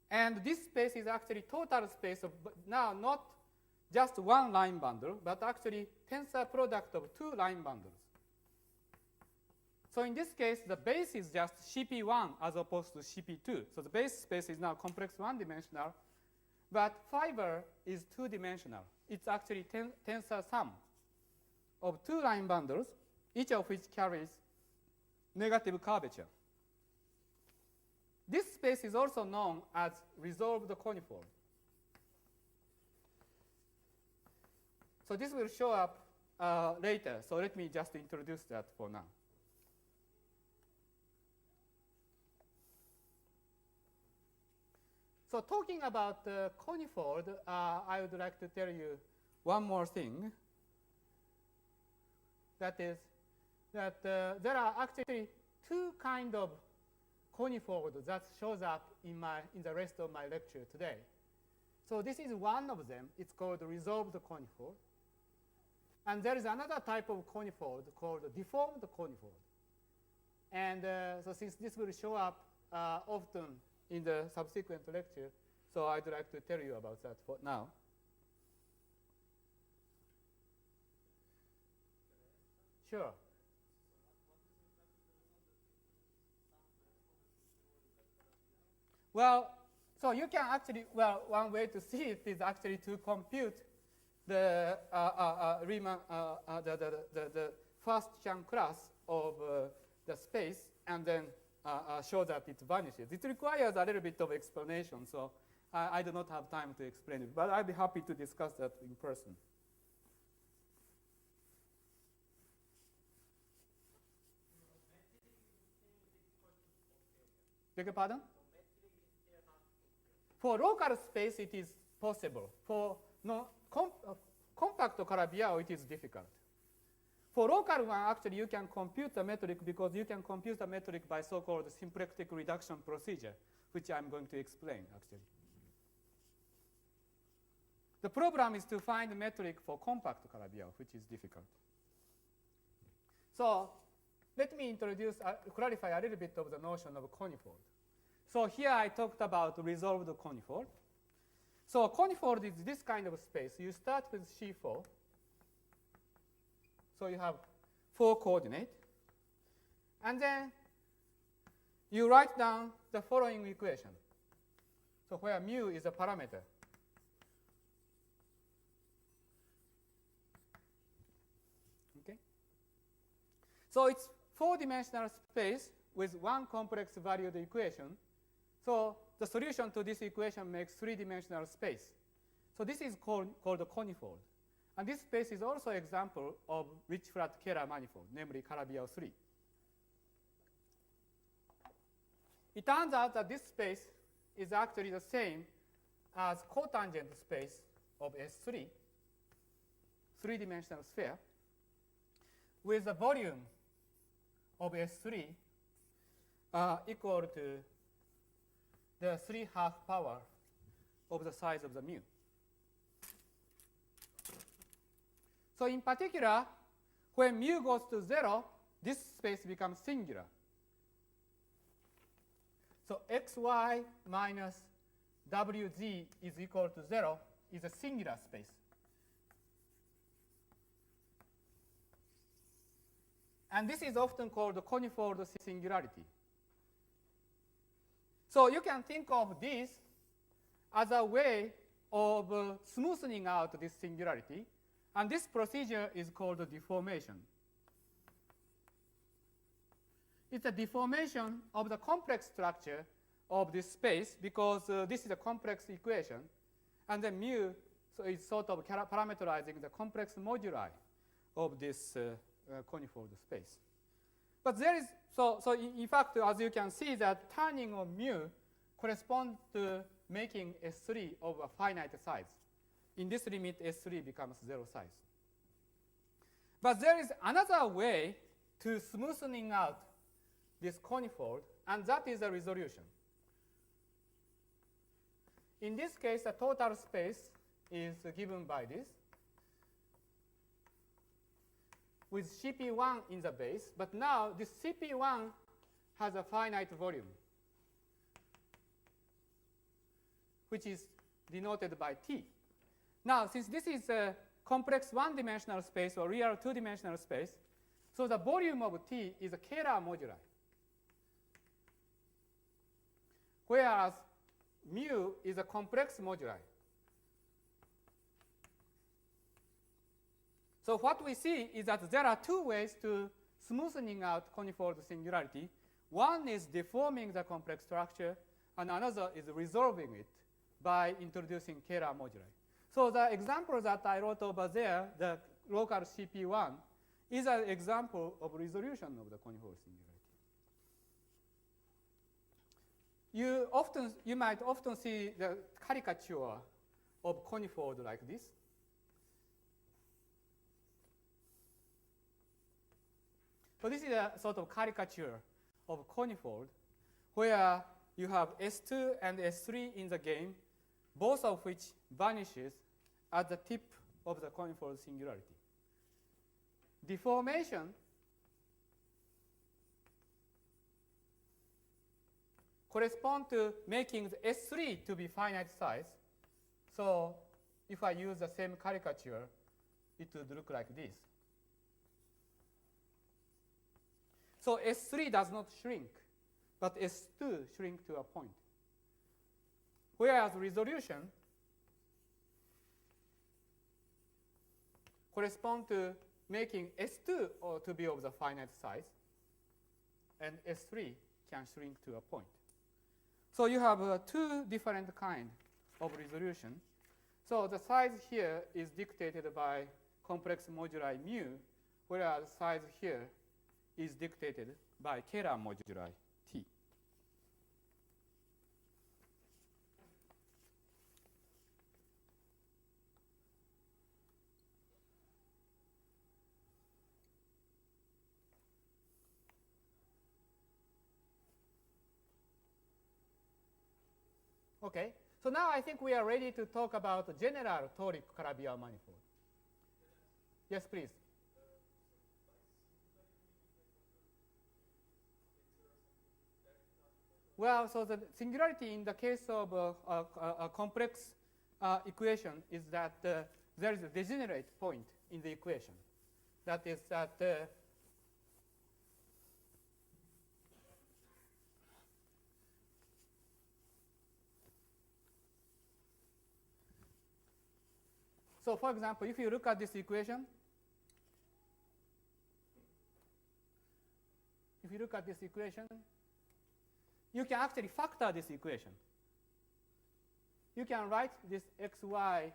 and this space is actually total space of now not just one line bundle, but actually tensor product of two line bundles. So in this case, the base is just CP1 as opposed to CP2. So the base space is now complex one-dimensional, but fiber is two-dimensional. It's actually tensor sum of two line bundles, each of which carries negative curvature. This space is also known as resolved coniform. So this will show up later, so let me just introduce that for now. So talking about the conifold, I would like to tell you one more thing. That is that there are actually two kinds of conifold that shows up in the rest of my lecture today. So this is one of them. It's called resolved conifold. And there is another type of conifold called deformed conifold. And so since this will show up often in the subsequent lecture, so I'd like to tell you about that for now. Sure. Well, so you can actually, well, one way to see it is actually to compute the Riemann, the first Chern class of the space, and then show that it vanishes. It requires a little bit of explanation, so I do not have time to explain it, but I'd be happy to discuss that in person. Beg your pardon? For local space, it is possible. For compact Calabi-Yau, it is difficult. For local one, actually, you can compute the metric because you can compute the metric by so-called symplectic reduction procedure, which I'm going to explain, actually. The problem is to find the metric for compact Calabi-Yau, which is difficult. So let me clarify a little bit of the notion of conifold. So here I talked about resolved conifold. So conifold is this kind of space. You start with C4. So you have 4 coordinates. And then you write down the following equation. So where mu is a parameter. Okay? So it's 4-dimensional space with one complex valued equation. So the solution to this equation makes 3-dimensional space. So this is called a conifold. And this space is also an example of rich flat Kähler manifold, namely Calabi-Yau 3. It turns out that this space is actually the same as cotangent space of S3, 3-dimensional sphere, with a volume of S3 equal to the 3/2 power of the size of the mu. So in particular, when mu goes to 0, this space becomes singular. So xy minus wz is equal to 0 is a singular space. And this is often called the conifold singularity. So you can think of this as a way of smoothing out this singularity. And this procedure is called deformation. It's a deformation of the complex structure of this space because this is a complex equation. And then mu so is sort of parameterizing the complex moduli of this conifold space. But there is, so in fact, as you can see, that turning of mu corresponds to making S3 of a finite size. In this limit, S3 becomes 0 size. But there is another way to smoothing out this conifold, and that is a resolution. In this case, the total space is given by this, with CP1 in the base. But now this CP1 has a finite volume, which is denoted by T. Now, since this is a complex 1-dimensional space or real 2-dimensional space, so the volume of T is a Kähler moduli. Whereas mu is a complex moduli. So what we see is that there are 2 ways to smoothing out conifold singularity. One is deforming the complex structure, and another is resolving it by introducing Kähler moduli. So the example that I wrote over there, the local CP1, is an example of resolution of the conifold singularity. you might often see the caricature of conifold like this. So this is a sort of caricature of conifold where you have S2 and S3 in the game, both of which vanishes at the tip of the conifold singularity. Deformation corresponds to making the S3 to be finite size. So if I use the same caricature, it would look like this. So S3 does not shrink, but S2 shrink to a point. Whereas resolution corresponds to making S2 to be of the finite size, and S3 can shrink to a point. So you have two different kinds of resolution. So the size here is dictated by complex moduli mu, whereas size here is dictated by Kähler moduli T. Okay, so now I think we are ready to talk about the general Toric Calabi-Yau manifold. Yes, please. Well, so the singularity in the case of a complex equation is that there is a degenerate point in the equation. That is that so for example, if you look at this equation, you can actually factor this equation. You can write this xy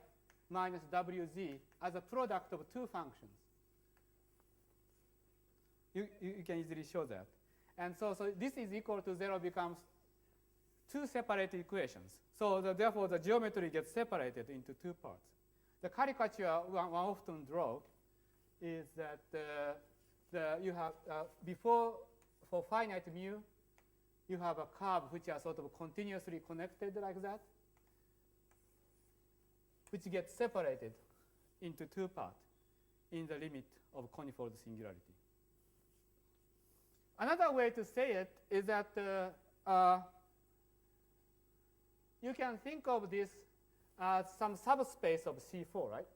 minus wz as a product of two functions. You can easily show that. And so this is equal to 0 becomes two separate equations. So therefore, the geometry gets separated into two parts. The caricature one often draw is that you have before, for finite mu, you have a curve which are sort of continuously connected like that, which gets separated into two parts in the limit of conifold singularity. Another way to say it is that you can think of this as some subspace of C4, right?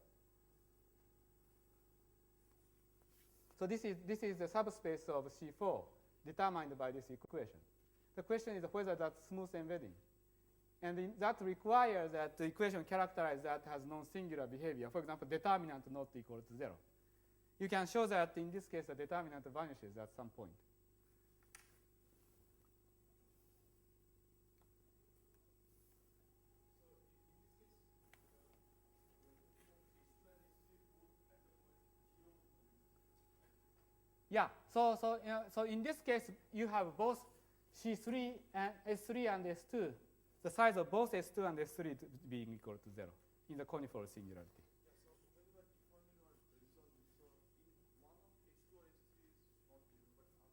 So this is the subspace of C4 determined by this equation. The question is whether that's smooth embedding. And that requires that the equation characterized that has non-singular behavior. For example, determinant not equal to 0. You can show that in this case the determinant vanishes at some point. Yeah, so in this case, you have both C3 and S3 and S2, the size of both S2 and S3 being equal to 0 in the conifold singularity.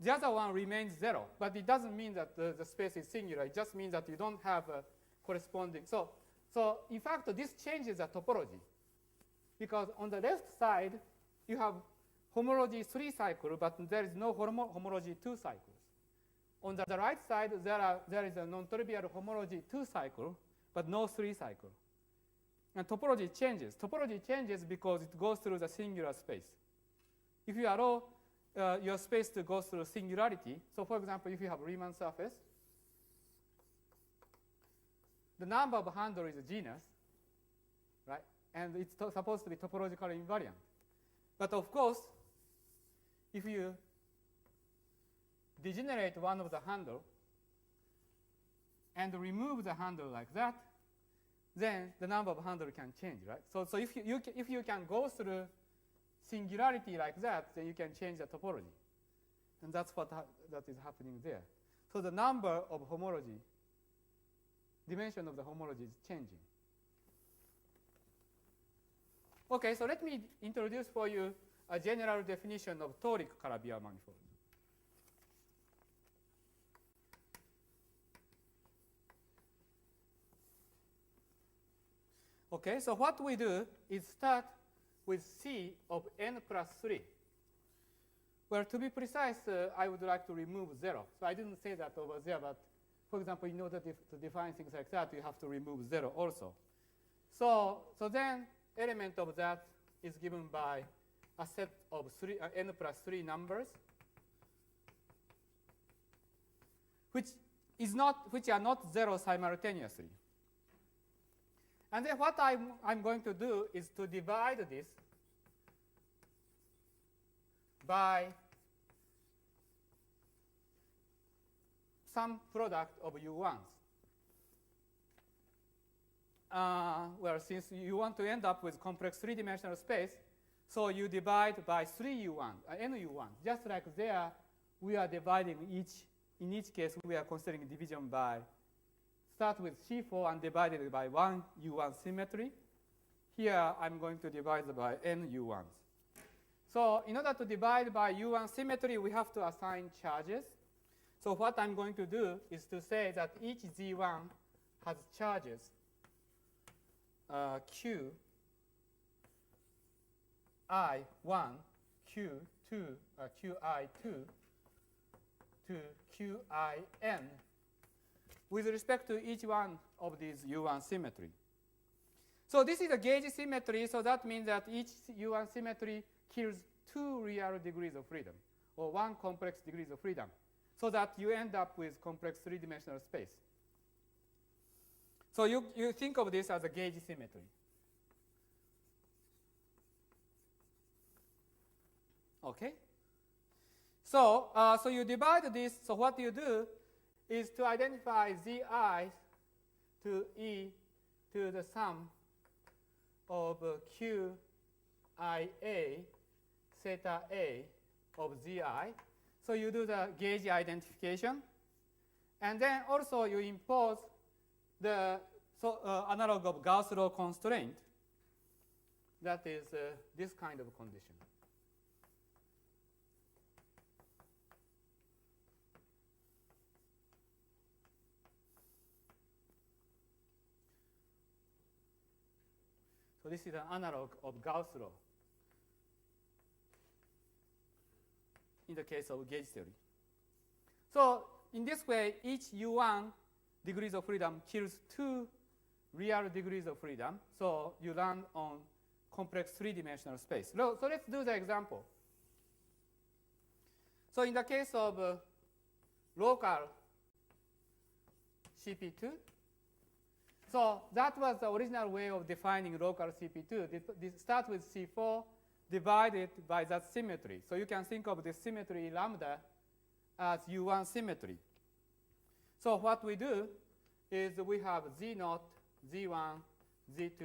The other one remains 0, but it doesn't mean that the space is singular. It just means that you don't have a corresponding. So in fact, this changes the topology, because on the left side, you have homology 3 cycle, but there is no homology 2 cycles. On the right side, there is a non-trivial homology 2 cycle, but no 3 cycle. And topology changes. Topology changes because it goes through the singular space. If you allow your space to go through singularity, so for example, if you have Riemann surface, the number of handle is a genus, right? And it's supposed to be topologically invariant. But of course, if you degenerate one of the handle and remove the handle like that, then the number of handle can change, right? So if you can go through singularity like that, then you can change the topology. And that's what that is happening there. So the number of homology dimension of the homology is changing. Okay, so let me introduce for you a general definition of toric Calabi-Yau manifold. Okay, so what we do is start with C of n plus 3. Well, to be precise, I would like to remove 0. So I didn't say that over there, but for example, in order to define things like that, you have to remove 0 also. So then element of that is given by a set of n plus 3 numbers, which are not 0 simultaneously. And then what I'm going to do is to divide this by some product of U1s. Well, since you want to end up with complex three-dimensional space, so you divide by 3 U1, n U1. Just like there, we are dividing in each case, we are considering division by, start with C4 and divide it by 1 U1 symmetry. Here, I'm going to divide by n U1s. So in order to divide by U1 symmetry, we have to assign charges. So what I'm going to do is to say that each Z1 has charges Q I1, Q2, Qi2 to Qin with respect to each one of these U1 symmetry. So this is a gauge symmetry, so that means that each U1 symmetry kills 2 real degrees of freedom, or 1 complex degrees of freedom, so that you end up with complex three-dimensional space. So you think of this as a gauge symmetry. Okay? So you divide this. So what you do is to identify Zi to e to the sum of Qia theta a of Zi. So you do the gauge identification. And then also you impose the analog of Gauss law constraint. That is this kind of condition. So this is an analog of Gauss law in the case of gauge theory. So in this way, each U1 degrees of freedom kills 2 real degrees of freedom. So you land on complex three-dimensional space. So let's do the example. So in the case of local CP2, so that was the original way of defining local CP2. This starts with C4 divided by that symmetry. So you can think of this symmetry lambda as U1 symmetry. So what we do is we have Z0, Z1, Z2,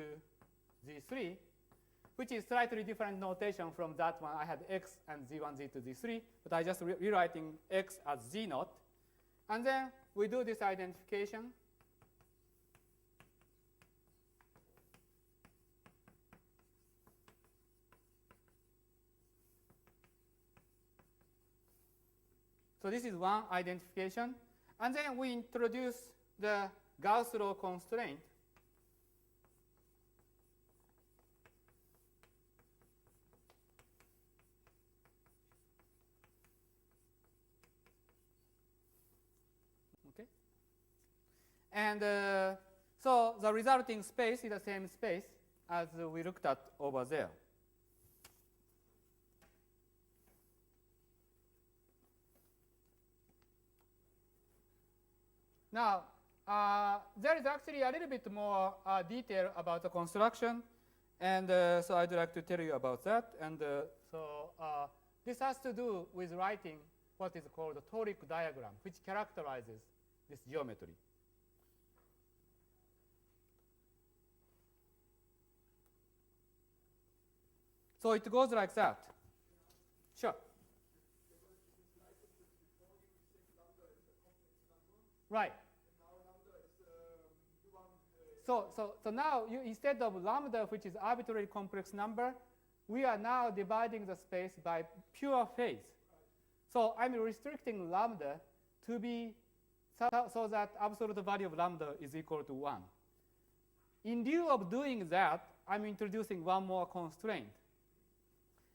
Z3, which is slightly different notation from that one. I had X and Z1, Z2, Z3, but I just rewriting X as Z0. And then we do this identification. So this is one identification. And then we introduce the Gauss law constraint. Okay. And so the resulting space is the same space as we looked at over there. Now, there is actually a little bit more detail about the construction, and so I'd like to tell you about that. And so this has to do with writing what is called a toric diagram, which characterizes this geometry. So it goes like that. Sure. Right. And now lambda is So now instead of lambda, which is arbitrary complex number, we are now dividing the space by pure phase. So I'm restricting lambda to be so that absolute value of lambda is equal to 1. In lieu of doing that, I'm introducing one more constraint.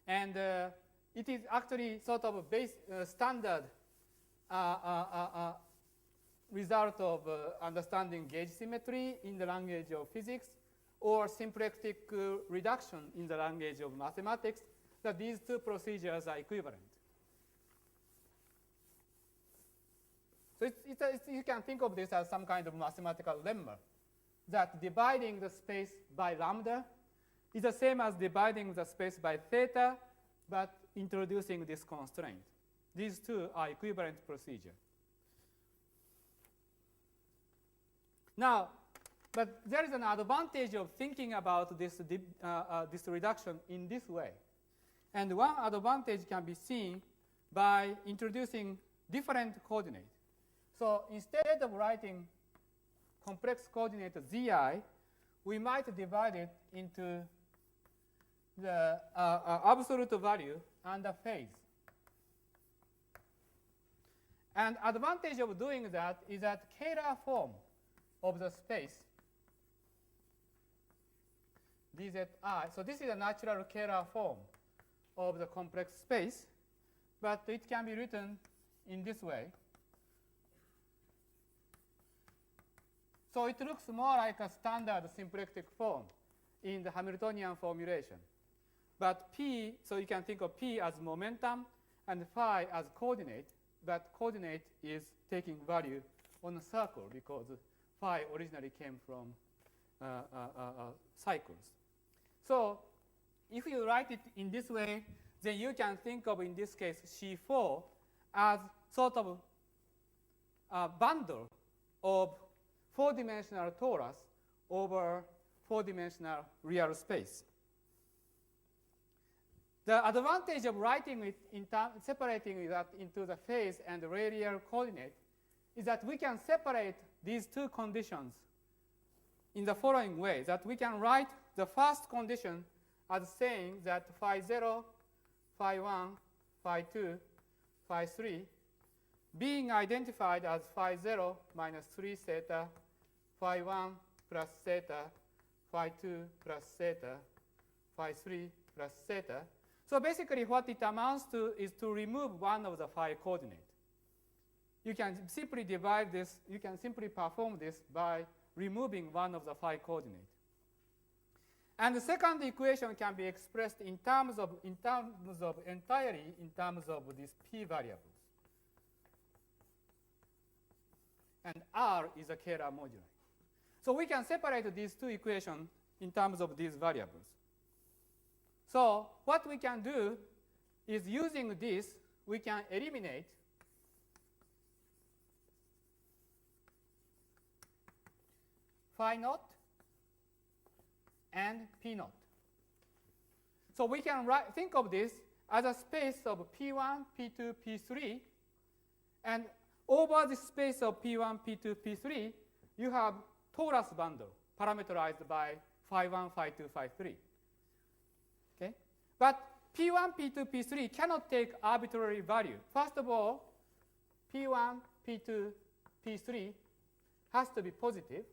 And it is actually sort of a base standard result of understanding gauge symmetry in the language of physics, or symplectic reduction in the language of mathematics, that these two procedures are equivalent. So you can think of this as some kind of mathematical lemma, that dividing the space by lambda is the same as dividing the space by theta, but introducing this constraint. These two are equivalent procedure. Now, but there is an advantage of thinking about this reduction in this way. And one advantage can be seen by introducing different coordinates. So instead of writing complex coordinate zi, we might divide it into the absolute value and the phase. And advantage of doing that is that scalar form of the space dzi. So this is a natural scalar form of the complex space, but it can be written in this way. So it looks more like a standard symplectic form in the Hamiltonian formulation. But P, so you can think of P as momentum and phi as coordinate, but coordinate is taking value on a circle because phi originally came from cycles. So if you write it in this way, then you can think of, in this case, C4 as sort of a bundle of four-dimensional torus over four-dimensional real space. The advantage of writing it separating that into the phase and the radial coordinate is that we can separate these two conditions in the following way, that we can write the first condition as saying that phi 0, phi 1, phi 2, phi 3 being identified as phi 0 minus 3 theta, phi 1 plus theta, phi 2 plus theta, phi 3 plus theta. So basically what it amounts to is to remove one of the phi coordinate. You can simply divide this, you can simply perform this by removing one of the phi coordinate. And the second equation can be expressed in terms of entirely in terms of these p variables. And R is a scalar moduli. So we can separate these two equations in terms of these variables. So what we can do is, using this, we can eliminate phi naught and p naught. So we can think of this as a space of p1, p2, p3, and over the space of p1, p2, p3, you have torus bundle parameterized by phi 1, phi 2, phi 3. Okay? But p1, p2, p3 cannot take arbitrary value. First of all, p1, p2, p3 has to be positive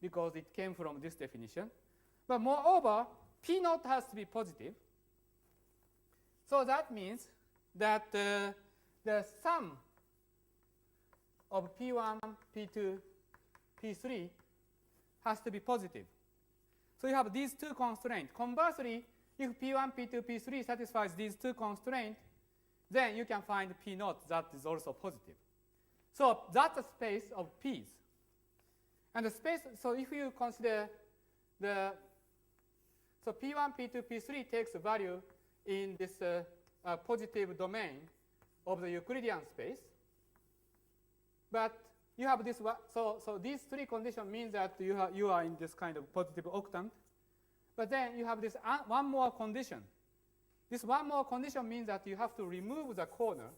because it came from this definition. But moreover, p naught has to be positive. So that means that the sum of p1, p2, p3 has to be positive. So you have these two constraints. Conversely, if p1, p2, p3 satisfies these two constraints, then you can find p naught that is also positive. So that's a space of p's. And the space, so if you consider so p1, p2, p3 takes a value in this positive domain of the Euclidean space. But you have this, so these three conditions mean that you are in this kind of positive octant. But then you have this one more condition. This one more condition means that you have to remove the corner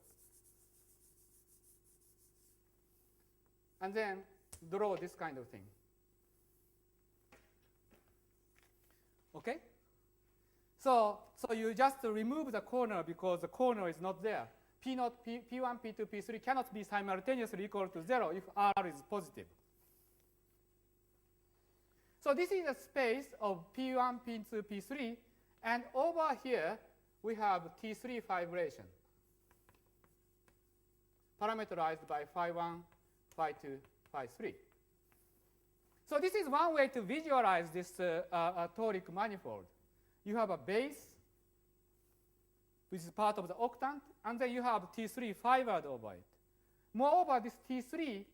and then draw this kind of thing. Okay? So you just remove the corner because the corner is not there. P0, P1, P2, P3 cannot be simultaneously equal to 0 if R is positive. So this is a space of P1, P2, P3. And over here, we have T3 fibration, parameterized by phi1, phi2, phi3. So this is one way to visualize this toric manifold. You have a base, which is part of the octant, and then you have T3 fibered over it. Moreover, this T3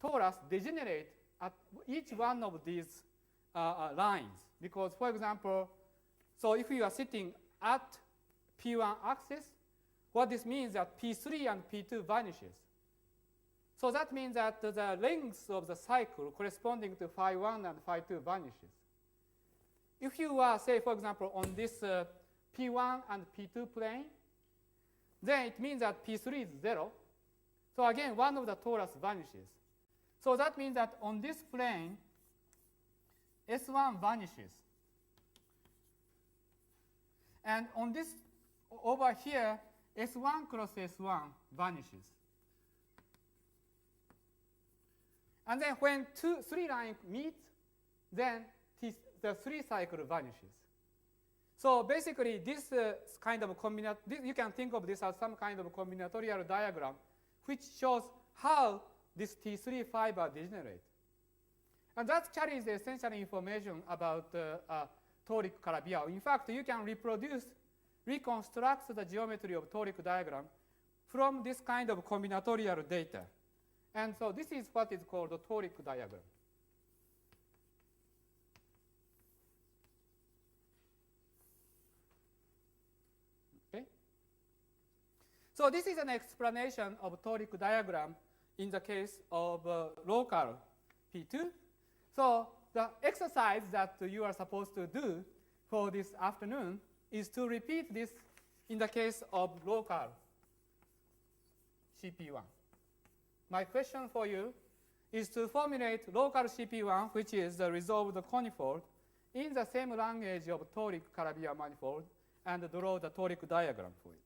torus degenerate at each one of these lines. Because, for example, so if you are sitting at P1 axis, what this means is that P3 and P2 vanishes. So that means that the length of the cycle corresponding to phi1 and phi2 vanishes. If you are, say, for example, on this P1 and P2 plane, then it means that P3 is 0. So again, one of the torus vanishes. So that means that on this plane, S1 vanishes. And on this over here, S1 cross S1 vanishes. And then when 3 lines meet, then the 3 cycle vanishes. So basically, this kind of you can think of this as some kind of combinatorial diagram, which shows how this T3 fiber degenerates. And that carries the essential information about Toric Calabi-Yau. In fact, you can reconstruct the geometry of toric diagram from this kind of combinatorial data. And so this is what is called a toric diagram. Okay? So this is an explanation of toric diagram in the case of local P2. So the exercise that you are supposed to do for this afternoon is to repeat this in the case of local CP1. My question for you is to formulate local CP1, which is the resolved conifold, in the same language of toric Calabi-Yau manifold, and draw the toric diagram for it.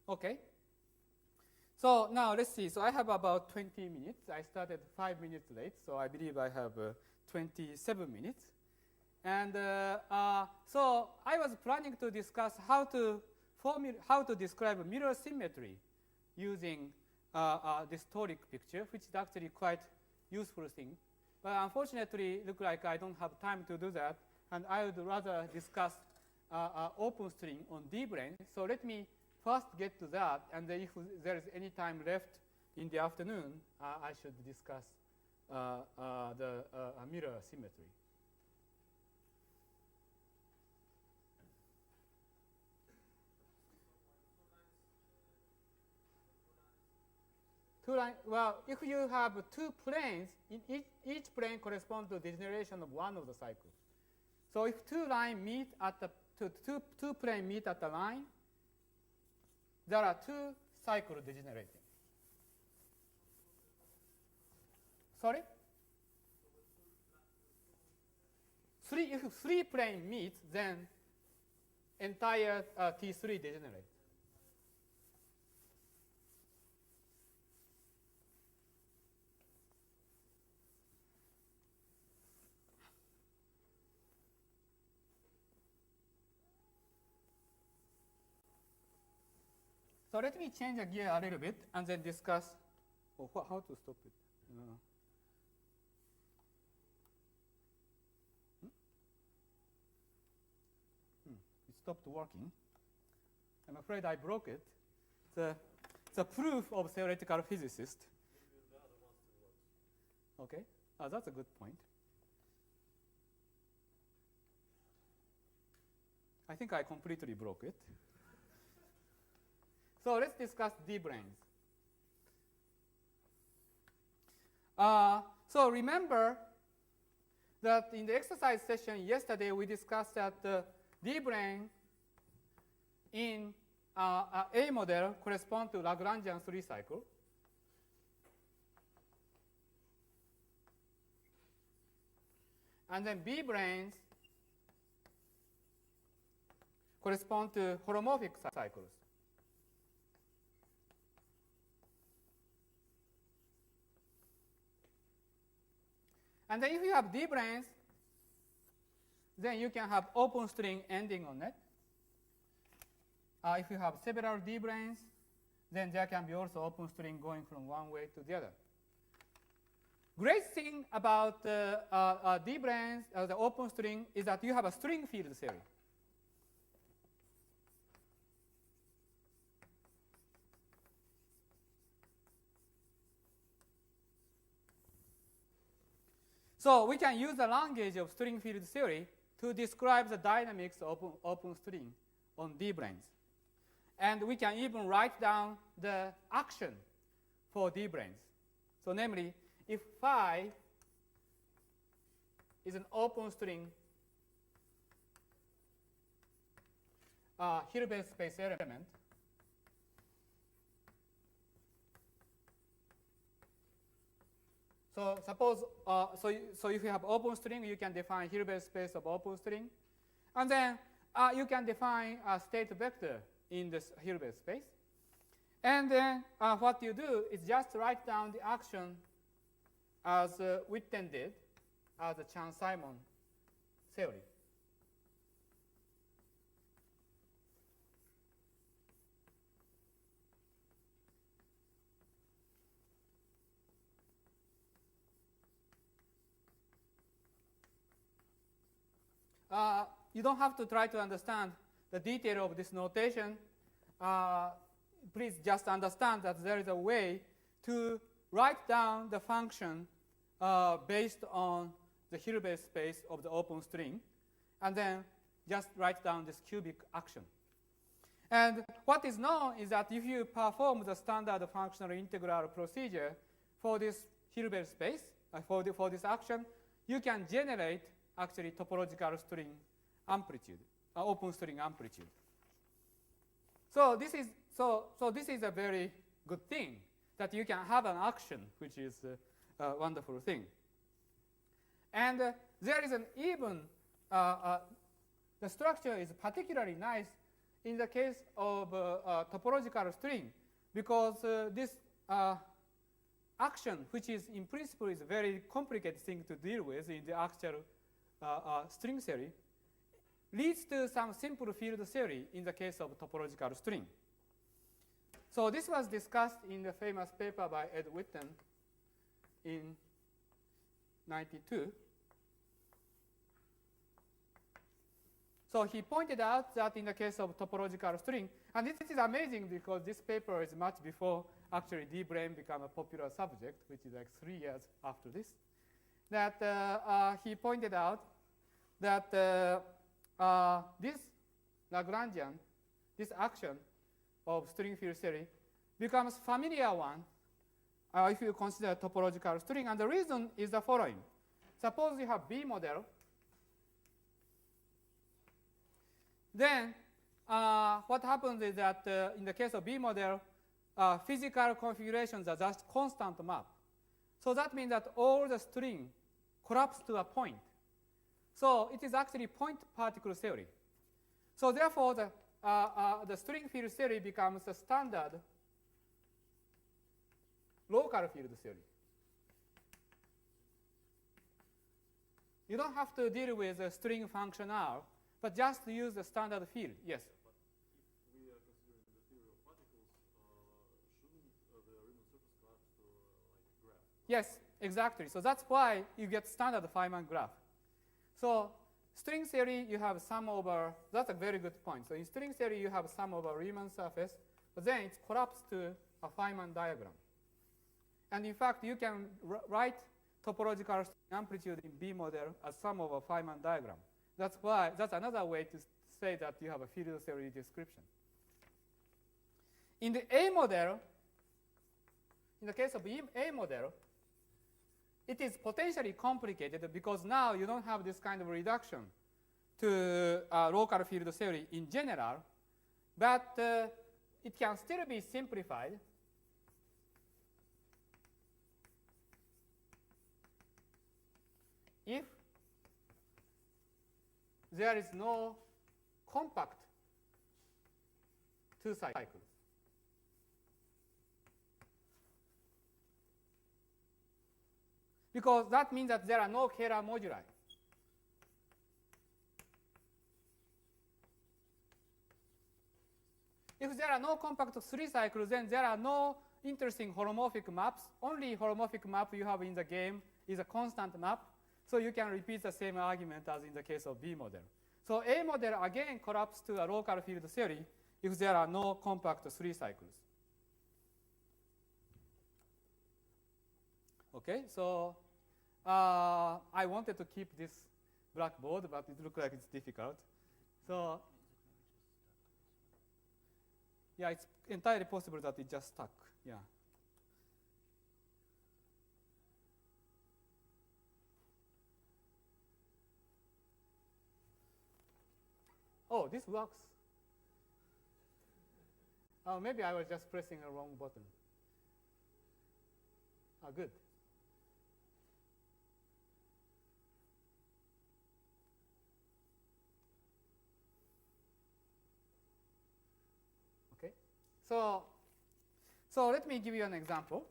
Okay. So now let's see. So I have about 20 minutes. I started 5 minutes late, so I believe I have 27 minutes. And so I was planning to discuss how to describe mirror symmetry using this toric picture, which is actually quite useful thing. But unfortunately, it looks like I don't have time to do that, and I would rather discuss open string on D-brane. So let me first get to that, and then if there is any time left in the afternoon, I should discuss the mirror symmetry. Well, if you have 2 planes, in each plane corresponds to degeneration of one of the cycles. So if 2 lines meet at the two planes meet at the line, there are 2 cycles degenerating. Sorry? If 3 planes meet, then entire T3 degenerates. So let me change the gear a little bit and then discuss how to stop it. It stopped working. I'm afraid I broke it. It's a proof of theoretical physicist. Okay, that's a good point. I think I completely broke it. So let's discuss D-branes. So remember that in the exercise session yesterday, we discussed that D-brane in A model correspond to Lagrangian 3 cycle. and then B-branes correspond to holomorphic cycles. And then if you have D-branes, then you can have open string ending on it. If you have several D-branes, then there can be also open string going from one way to the other. Great thing about D-branes, the open string, is that you have a string field theory. So we can use the language of string field theory to describe the dynamics of open string on D-branes. And we can even write down the action for D-branes. So namely, if phi is an open string Hilbert space element, so suppose, so if you have open string, you can define Hilbert space of open string. And then you can define a state vector in this Hilbert space. And then what you do is just write down the action as Witten did, as the Chern-Simons theory. You don't have to try to understand the detail of this notation. Please just understand that there is a way to write down the function based on the Hilbert space of the open string, and then just write down this cubic action. And what is known is that if you perform the standard functional integral procedure for this Hilbert space, for this action, you can generate actually topological string amplitude, open string amplitude. So this is a very good thing, that you can have an action, which is a wonderful thing. And there is an even, the structure is particularly nice in the case of topological string, because this action, which is in principle is a very complicated thing to deal with in the actual string theory, leads to some simple field theory in the case of topological string. So this was discussed in the famous paper by Ed Witten in 92. So he pointed out that in the case of topological string, and this is amazing because this paper is much before actually D-brane became a popular subject, which is like 3 years after this, that he pointed out that this Lagrangian, this action of string field theory becomes familiar one if you consider topological string. And the reason is the following. Suppose you have B model, then what happens is that in the case of B model, physical configurations are just constant map. So that means that all the string collapse to a point. So it is actually point particle theory. So therefore, the string field theory becomes a standard local field theory. You don't have to deal with a string function R, but just use the standard field. Yes? But if we are considering the theory of particles, shouldn't the Riemann surface collapse to like graph? Yes, exactly. So that's why you get standard Feynman graph. So string theory, you have sum over, that's a very good point. So in string theory, you have sum over Riemann surface, but then it's collapsed to a Feynman diagram. And in fact, you can write topological amplitude in B model as sum over Feynman diagram. That's why, that's another way to say that you have a field theory description. In the A model, in the case of A model, it is potentially complicated because now you don't have this kind of reduction to local field theory in general, but it can still be simplified. If there is no compact two cycles. Because that means that there are no Kähler moduli. If there are no compact 3 cycles, then there are no interesting holomorphic maps. Only holomorphic map you have in the game is a constant map. So you can repeat the same argument as in the case of B model. So A model again collapses to a local field theory if there are no compact 3 cycles. Okay, so I wanted to keep this blackboard, but it looks like it's difficult. So yeah, it's entirely possible that it just stuck. Yeah. Oh, this works. Oh, maybe I was just pressing the wrong button. Oh, good. Okay. So let me give you an example.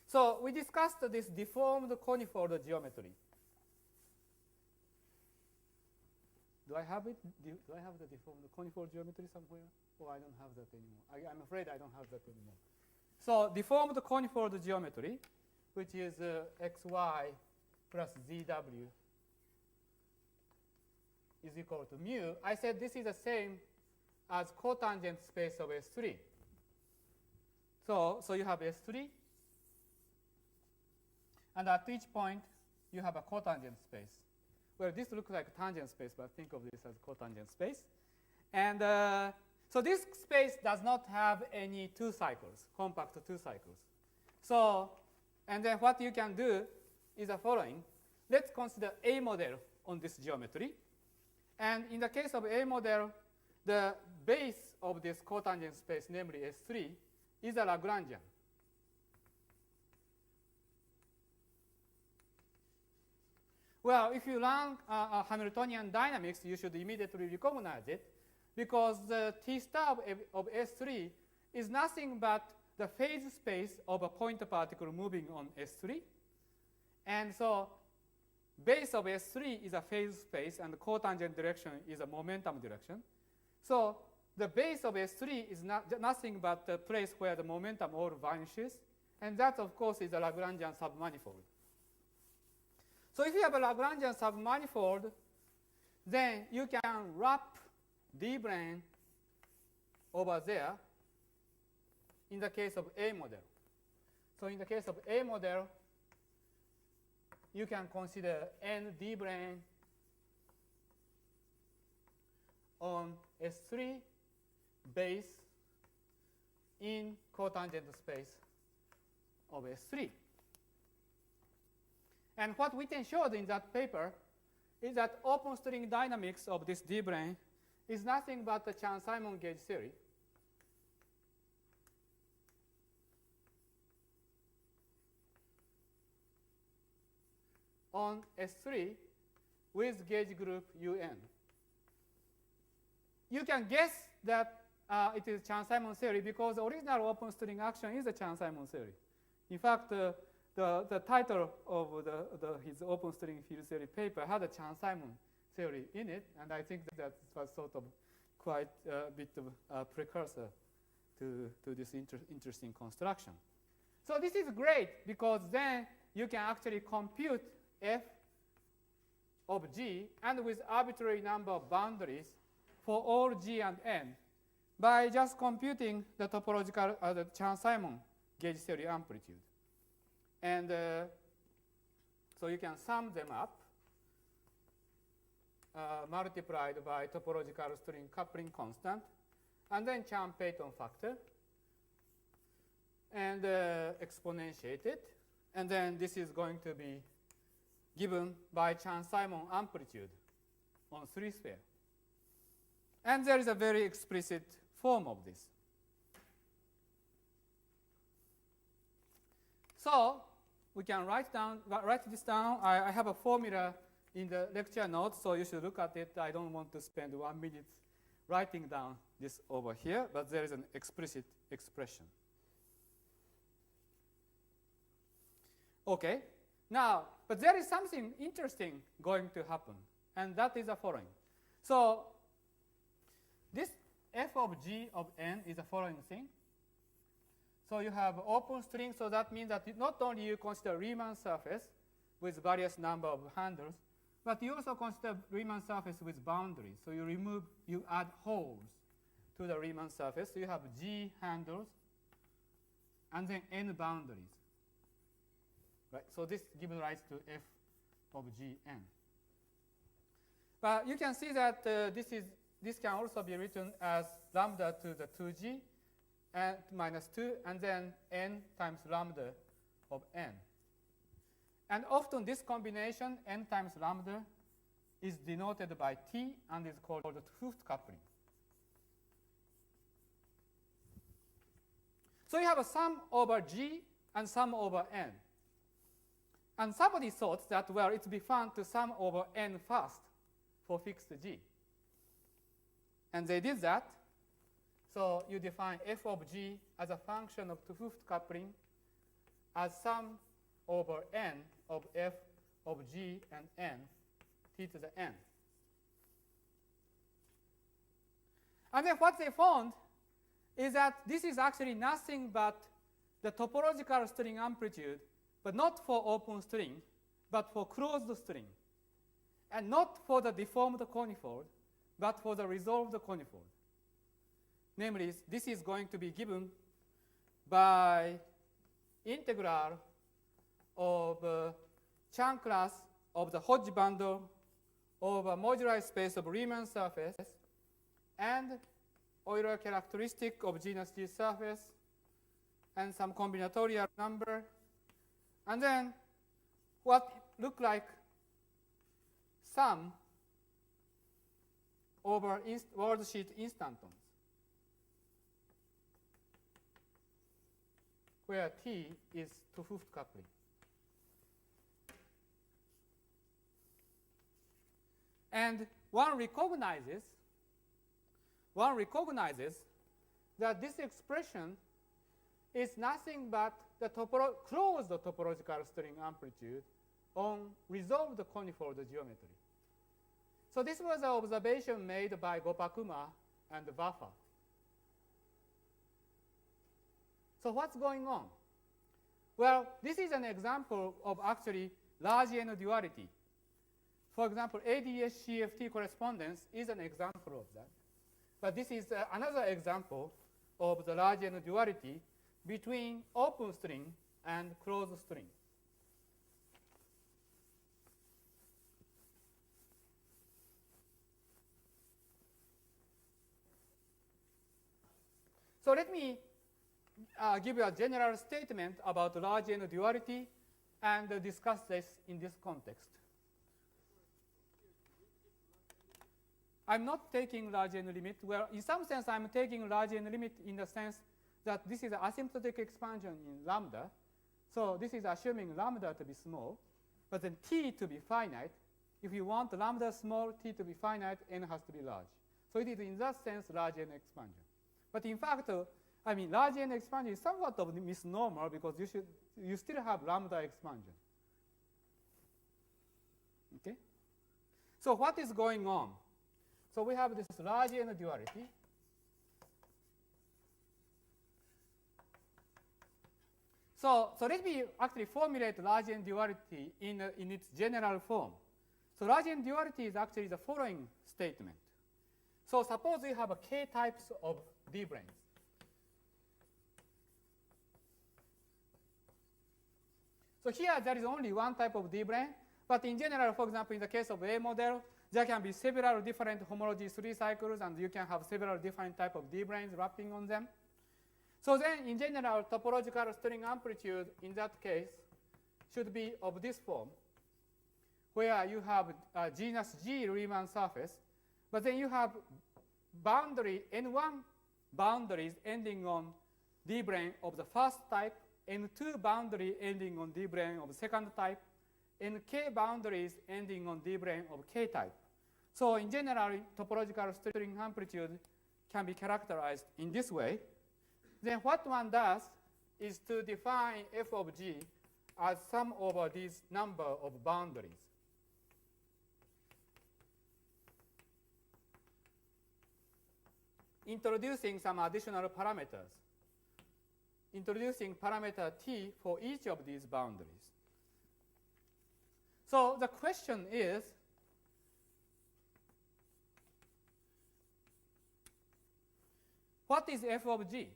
So we discussed this deformed conifold geometry. Do I have it? Do I have the deformed conifold geometry somewhere? Oh, I don't have that anymore. I'm afraid I don't have that anymore. So deformed conifold geometry, which is xy plus zw is equal to mu. I said this is the same as cotangent space of S3. So you have S3, and at each point you have a cotangent space. Well, this looks like tangent space, but think of this as cotangent space. And so this space does not have any 2 cycles, compact 2 cycles. So, and then what you can do is the following. Let's consider A model on this geometry. And in the case of A model, the base of this cotangent space, namely S3, is a Lagrangian. Well, if you learn Hamiltonian dynamics, you should immediately recognize it, because the T star of S3 is nothing but the phase space of a point particle moving on S3. And so base of S3 is a phase space, and the cotangent direction is a momentum direction. So the base of S3 is nothing but the place where the momentum all vanishes. And that, of course, is a Lagrangian submanifold. So if you have a Lagrangian submanifold, then you can wrap D-brane over there in the case of A model. So in the case of A model, you can consider n D-brane on S3 base in cotangent space of S3. And what Witten showed in that paper is that open string dynamics of this D-brane is nothing but the Chern-Simons gauge theory. On S3 with gauge group UN. You can guess that it is Chern-Simons theory because the original open string action is the Chern-Simons theory. In fact, the title of his open string field theory paper had a Chern-Simons theory in it, and I think that was sort of quite a bit of a precursor to this interesting construction. So this is great because then you can actually compute f of g and with arbitrary number of boundaries for all g and n by just computing the topological the Chern-Simons gauge theory amplitude. And so you can sum them up multiplied by topological string coupling constant, and then Chern-Payton factor, and exponentiate it. And then this is going to be given by Chern-Simons amplitude on 3 sphere. And there is a very explicit form of this. So we can write this down. I have a formula in the lecture notes, so you should look at it. I don't want to spend 1 minute writing down this over here, but there is an explicit expression. Okay, now, but there is something interesting going to happen, and that is the following. So this f of g of n is the following thing. So you have open string, so that means that not only you consider Riemann surface with various number of handles, but you also consider Riemann surface with boundaries. So you add holes to the Riemann surface. So you have g handles and then n boundaries. Right? So this gives rise to f of gn. But you can see that this can also be written as lambda to the 2g and minus 2, and then n times lambda of n. And often this combination, n times lambda, is denoted by t and is called the 't Hooft coupling. So you have a sum over g and sum over n. And somebody thought that, well, it would be fun to sum over n first for fixed g. And they did that. So you define f of g as a function of 't Hooft coupling as sum over n of f of g and n, t to the n. And then what they found is that this is actually nothing but the topological string amplitude, but not for open string, but for closed string. And not for the deformed conifold, but for the resolved conifold. Namely, this is going to be given by integral of Chern class of the Hodge bundle over moduli space of Riemann surface and Euler characteristic of genus G surface and some combinatorial number, and then what look like sum over worldsheet instantons, where T is 't Hooft coupling. And one recognizes that this expression is nothing but the closed topological string amplitude on resolved conifold geometry. So this was an observation made by Gopakuma and Buffer. So what's going on? Well, this is an example of actually large N duality. For example, ADS-CFT correspondence is an example of that. But this is another example of the large N duality between open string and closed string. So let me give you a general statement about large N duality and discuss this in this context. I'm not taking large N limit. Well, in some sense, I'm taking large N limit in the sense that this is an asymptotic expansion in lambda. So this is assuming lambda to be small, but then t to be finite. If you want lambda small, t to be finite, n has to be large. So it is in that sense large N expansion. But in fact, I mean, large N expansion is somewhat of a misnomer because you still have lambda expansion. Okay? So what is going on? So we have this large N duality. So let me actually formulate large N duality in its general form. So large N duality is actually the following statement. So suppose we have a k types of D-branes. So here there is only one type of D-brane, but in general, for example, in the case of A model, there can be several different homology 3 cycles, and you can have several different type of D-branes wrapping on them. So then, in general, topological string amplitude in that case should be of this form, where you have genus G Riemann surface, but then you have boundary N1 boundaries ending on D-brane of the first type N2 boundary ending on D-brane of second type, and K boundaries ending on D-brane of K type. So in general, topological string amplitude can be characterized in this way. Then what one does is to define f of g as sum over these number of boundaries. Introducing some additional parameters. Introducing parameter t for each of these boundaries. So the question is, what is f of g?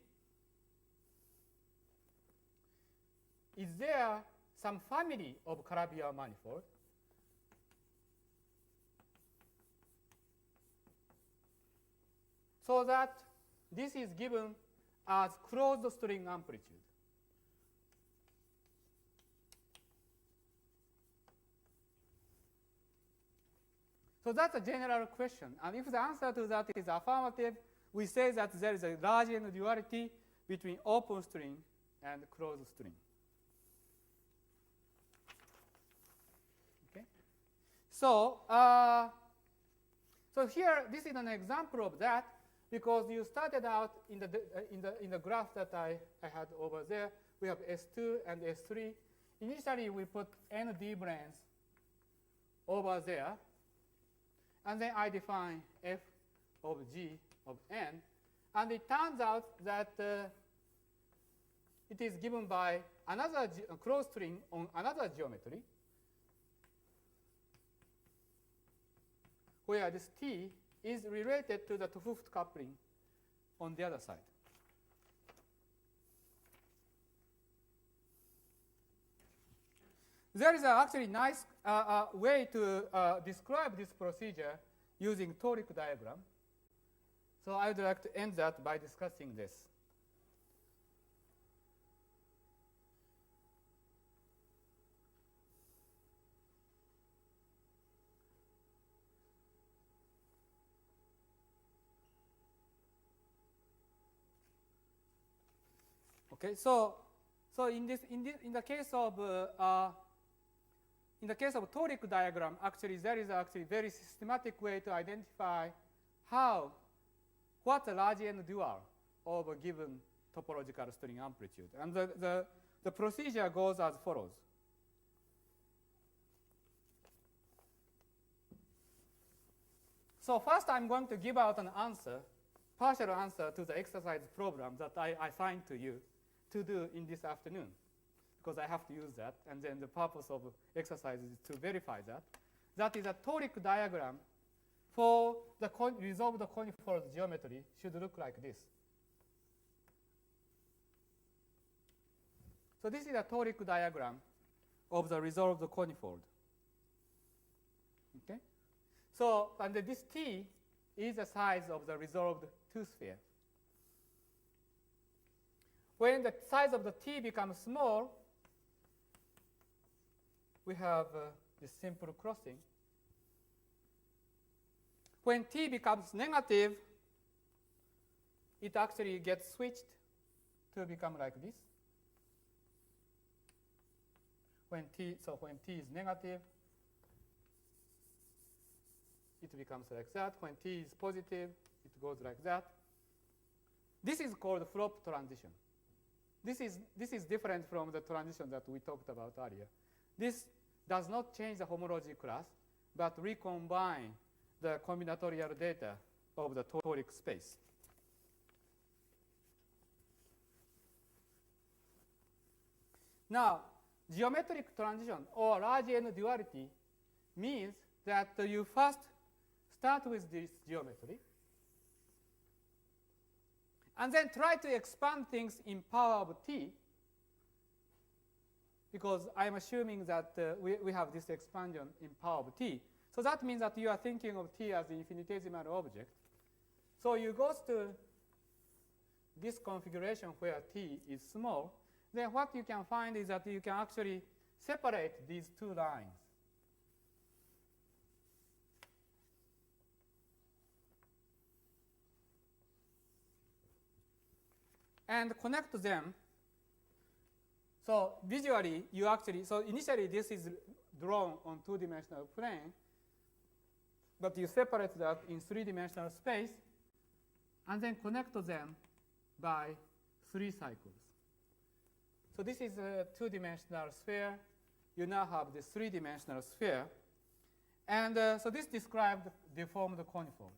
Is there some family of Calabi-Yau manifold? So that this is given as closed string amplitude. So that's a general question. And if the answer to that is affirmative, we say that there is a large n duality between open string and closed string. Okay. So, so here, this is an example of that, because you started out in the graph that I had over there. We have S2 and S3. Initially, we put n D-branes over there. And then I define f of g of n. And it turns out that it is given by another closed string on another geometry, where this t is related to the 2-Hooft coupling on the other side. There is actually nice way to describe this procedure using Toric diagram. So I would like to end that by discussing this. Okay, so in the case of Toric diagram, actually there is actually very systematic way to identify what the large n dual of a given topological string amplitude, and the procedure goes as follows. So first, I'm going to give out an answer, partial answer to the exercise problem that I assigned to you to do in this afternoon, because I have to use that. And then the purpose of exercise is to verify that. That is a Toric diagram for the resolved conifold geometry should look like this. So this is a Toric diagram of the resolved conifold. Okay? So, and this T is the size of the resolved two-sphere. When the size of the T becomes small, we have this simple crossing. When T becomes negative, it actually gets switched to become like this. When T is negative, it becomes like that. When T is positive, it goes like that. This is called flop transition. This is different from the transition that we talked about earlier. This does not change the homology class, but recombine the combinatorial data of the toric space. Now, geometric transition or large n duality means that you first start with this geometry and then try to expand things in power of t, because I'm assuming that we have this expansion in power of t. So that means that you are thinking of t as an infinitesimal object. So you go to this configuration where t is small. Then what you can find is that you can actually separate these two lines. And connect them So visually, you actually, so initially this is drawn on two-dimensional plane, but you separate that in three-dimensional space, and then connect them by 3 cycles. So this is a two-dimensional sphere. You now have this three-dimensional sphere. And so this describes the deformed conifold.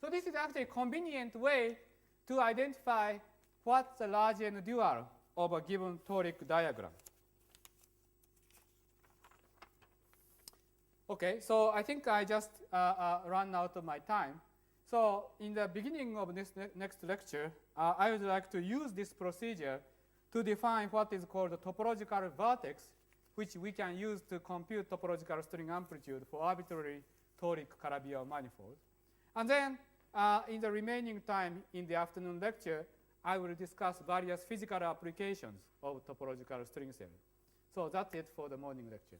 So this is actually a convenient way to identify what's the large n dual of a given toric diagram. Okay, so I think I just ran out of my time. So in the beginning of this next lecture, I would like to use this procedure to define what is called a topological vertex, which we can use to compute topological string amplitude for arbitrary toric Calabi-Yau manifold. And then in the remaining time in the afternoon lecture, I will discuss various physical applications of topological string theory. So that's it for the morning lecture.